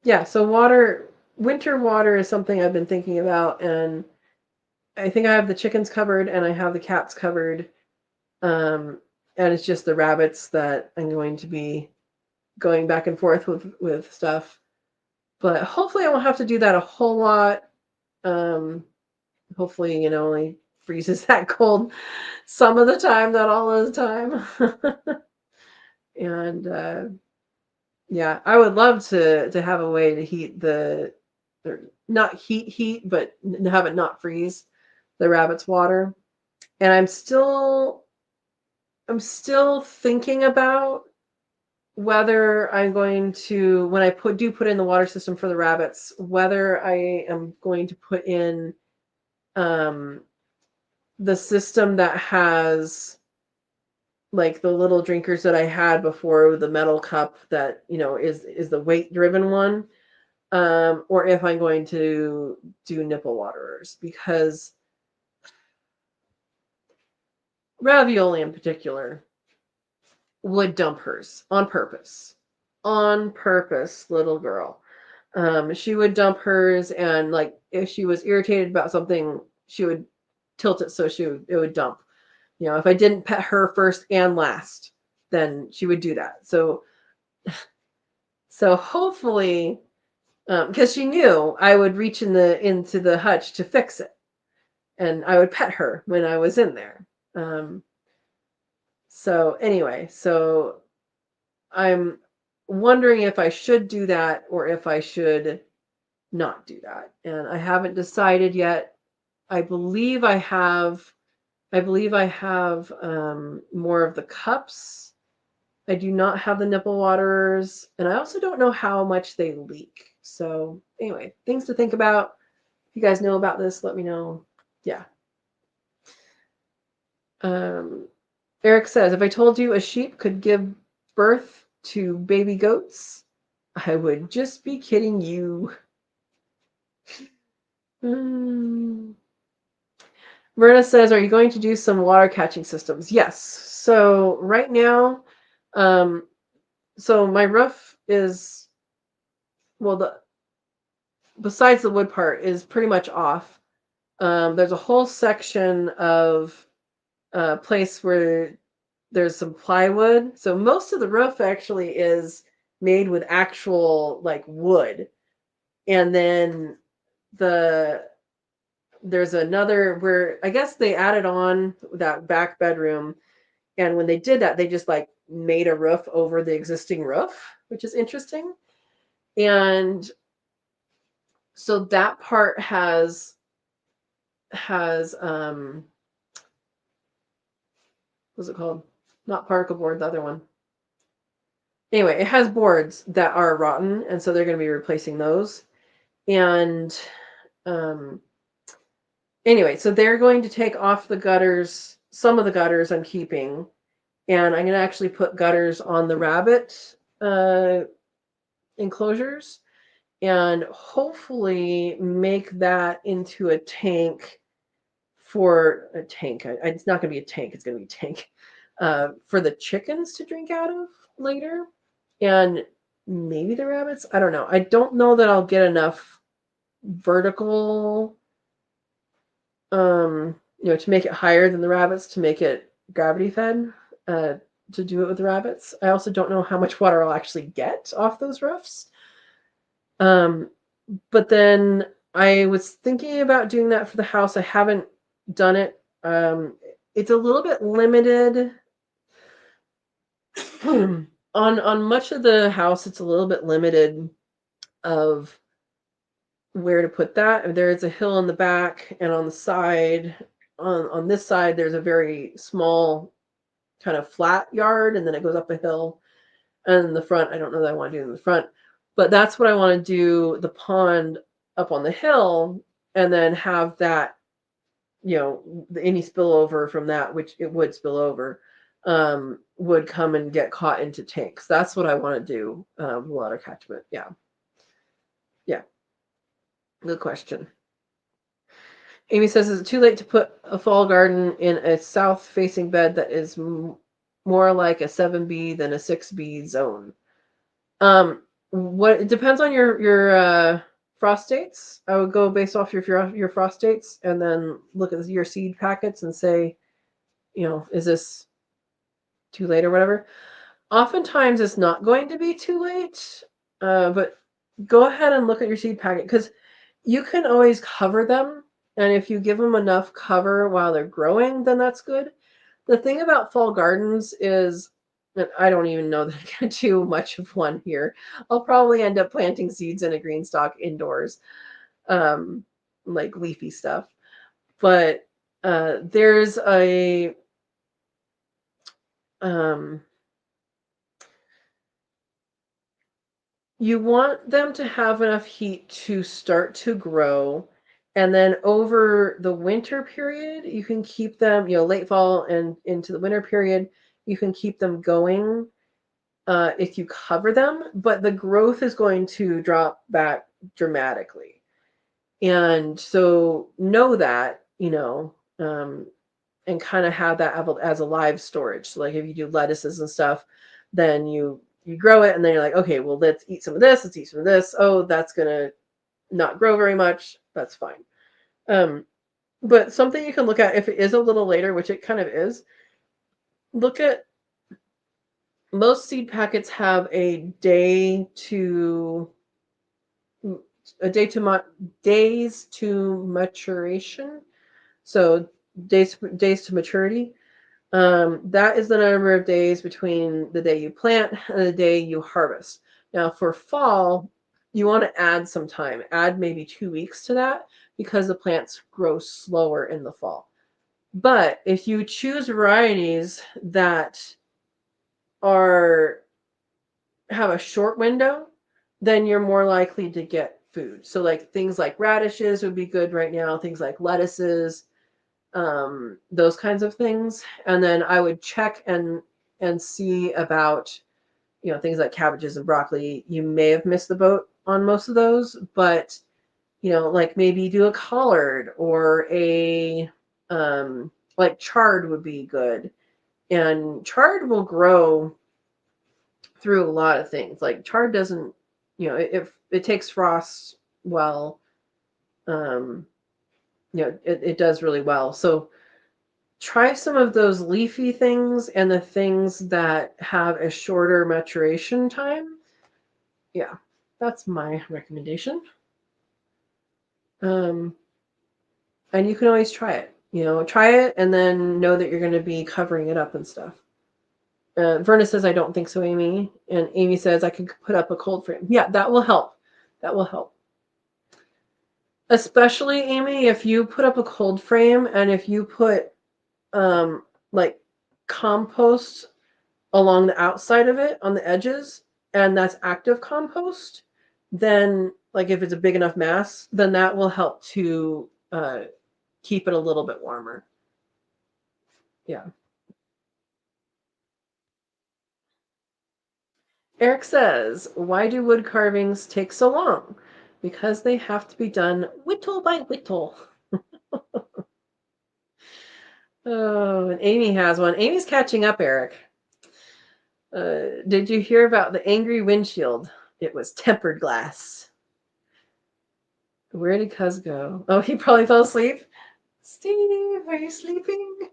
A: Yeah, so winter water is something I've been thinking about, and I think I have the chickens covered and I have the cats covered. And it's just the rabbits that I'm going to be going back and forth with stuff. But hopefully I won't have to do that a whole lot. Hopefully, only freezes that cold some of the time, not all of the time. And yeah, I would love to have a way to heat the or not heat, but have it not freeze the rabbit's water. And I'm still thinking about whether I'm going to, when I do put in the water system for the rabbits, whether I am going to put in the system that has like the little drinkers that I had before, the metal cup that, is the weight driven one, or if I'm going to do nipple waterers, because Ravioli in particular would dump hers on purpose. On purpose, little girl. She would dump hers, and like if she was irritated about something, she would tilt it so it would dump. If I didn't pet her first and last, then she would do that. So hopefully, because she knew I would reach into the hutch to fix it, and I would pet her when I was in there. So anyway, so I'm wondering if I should do that or if I should not do that. And I haven't decided yet. I believe I have more of the cups. I do not have the nipple waterers, and I also don't know how much they leak. So anyway, things to think about. If you guys know about this, let me know. Yeah. Eric says, if I told you a sheep could give birth to baby goats, I would just be kidding you. Myrna says, are you going to do some water catching systems? Yes. So right now, so my roof is, well, besides the wood part is pretty much off. There's a whole section of place where there's some plywood. So most of the roof actually is made with actual like wood. And then there's another where I guess they added on that back bedroom. And when they did that, they just like made a roof over the existing roof, which is interesting. And so that part has what's it called? Not particle board, the other one. Anyway, it has boards that are rotten, and so they're going to be replacing those. And anyway, so they're going to take off the gutters. Some of the gutters I'm keeping, and I'm going to actually put gutters on the rabbit enclosures, and hopefully make that into a tank for a tank. It's not going to be a tank. It's going to be a tank for the chickens to drink out of later, and maybe the rabbits. I don't know. I don't know that I'll get enough vertical, to make it higher than the rabbits, to make it gravity fed, to do it with the rabbits. I also don't know how much water I'll actually get off those roofs. But then I was thinking about doing that for the house. I haven't done it. It's a little bit limited on much of the house. It's a little bit limited of where to put that. There is a hill in the back, and on the side, on this side, there's a very small kind of flat yard, and then it goes up a hill. And in the front, I don't know that I want to do it in the front, but that's what I want to do, the pond up on the hill, and then have that, any spillover from that, which it would spill over, would come and get caught into tanks. That's what I want to do, water catchment. Yeah. Good question. Amy says, is it too late to put a fall garden in a south-facing bed that is more like a 7B than a 6B zone? It depends on your frost dates. I would go based off your frost dates, and then look at your seed packets and say, is this too late or whatever? Oftentimes it's not going to be too late, but go ahead and look at your seed packet, because you can always cover them. And if you give them enough cover while they're growing, then that's good. The thing about fall gardens is that I don't even know that I can do much of one here. I'll probably end up planting seeds in a green stalk indoors. like leafy stuff. But there's a you want them to have enough heat to start to grow. And then over the winter period, you can keep them, late fall and into the winter period, you can keep them going if you cover them, but the growth is going to drop back dramatically. And so know that, and kind of have that as a live storage. So like if you do lettuces and stuff, then you grow it and then you're like, okay, well, let's eat some of this. Let's eat some of this. Oh, that's going to not grow very much. That's fine. But something you can look at if it is a little later, which it kind of is, look at most seed packets have a day to days to maturation. So days to maturity. That is the number of days between the day you plant and the day you harvest. Now for fall, you want to add some time. Add maybe 2 weeks to that because the plants grow slower in the fall. But if you choose varieties that have a short window, then you're more likely to get food. So like things like radishes would be good right now, things like lettuces, those kinds of things. And then I would check and see about, things like cabbages and broccoli. You may have missed the boat on most of those, but like maybe do a collard or a like chard would be good. And chard will grow through a lot of things. Like chard doesn't, if it takes frost well, it does really well. So try some of those leafy things and the things that have a shorter maturation time. Yeah, that's my recommendation. And you can always try it. Try it and then know that you're going to be covering it up and stuff. Verna says, I don't think so, Amy. And Amy says, I could put up a cold frame. Yeah, that will help. That will help. Especially, Amy, if you put up a cold frame and if you put like compost along the outside of it on the edges, and that's active compost, then like if it's a big enough mass, then that will help to keep it a little bit warmer. Yeah. Eric says, why do wood carvings take so long? Because they have to be done whittle by whittle. Oh, and Amy has one. Amy's catching up, Eric. Did you hear about the angry windshield? It was tempered glass. Where did Cuz go? Oh, he probably fell asleep. Steve, are you sleeping?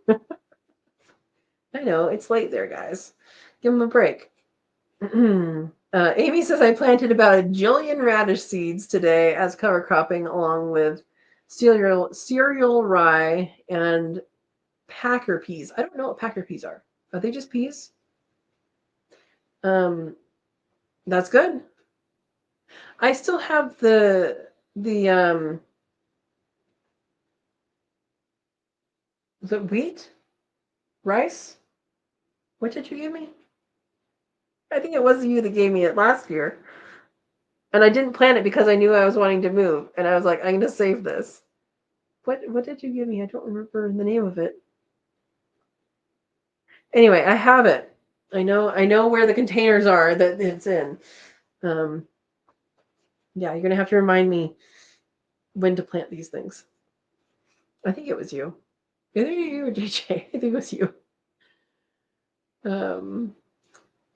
A: I know, it's late there, guys. Give him a break. Amy says, I planted about a jillion radish seeds today as cover cropping along with cereal rye and packer peas. I don't know what packer peas are. Are they just peas? That's good. I still have the wheat? Rice? What did you give me? I think it was you that gave me it last year. And I didn't plant it because I knew I was wanting to move. And I was like, I'm going to save this. What did you give me? I don't remember the name of it. Anyway, I have it. I know where the containers are that it's in. Yeah, you're going to have to remind me when to plant these things. I think it was you. Either you or DJ. I think it was you.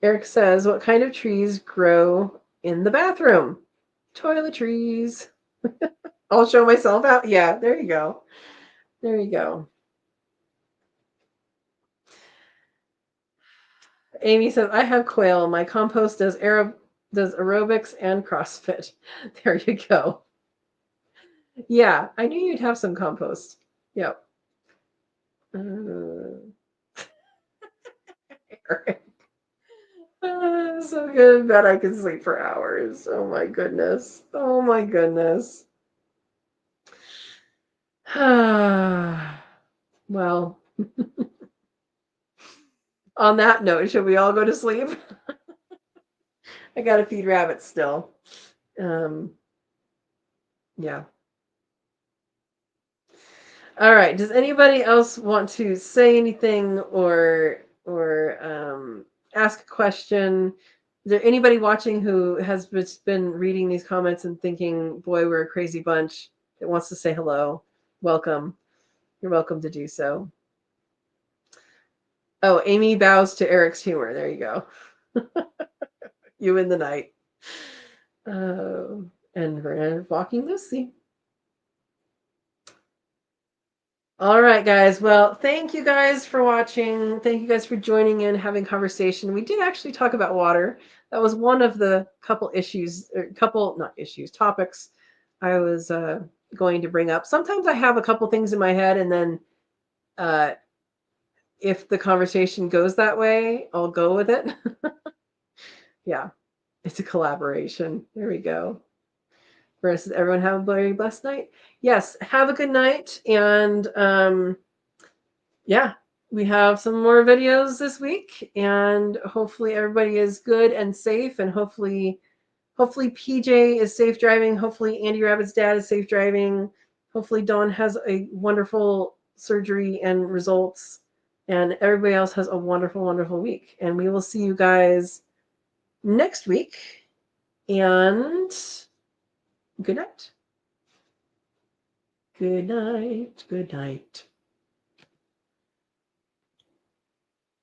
A: Eric says, what kind of trees grow in the bathroom? Toiletries. I'll show myself out. Yeah, there you go. There you go. Amy says, I have quail. My compost does aerobics and CrossFit. There you go. Yeah, I knew you'd have some compost. Yep. Eric. So good that I can sleep for hours. Oh my goodness. Oh my goodness. Well, on that note, should we all go to sleep? I gotta feed rabbits still. Yeah. All right. Does anybody else want to say anything or ask a question? Is there anybody watching who has just been reading these comments and thinking, boy, we're a crazy bunch, that wants to say hello? Welcome. You're welcome to do so. Oh, Amy bows to Eric's humor. There you go. You in the night. And we're walking Lucy. All right, guys. Well, thank you guys for watching. Thank you guys for joining in, having conversation. We did actually talk about water. That was one of the couple issues, or not issues, topics I was going to bring up. Sometimes I have a couple things in my head, and then if the conversation goes that way, I'll go with it. Yeah, it's a collaboration. There we go. Versus everyone have a very blessed night. Yes, have a good night. And yeah, we have some more videos this week, and hopefully everybody is good and safe, and hopefully PJ is safe driving. Hopefully Andy Rabbit's dad is safe driving. Hopefully Dawn has a wonderful surgery and results, and everybody else has a wonderful, wonderful week. And we will see you guys next week. And good night. Good night. Good night.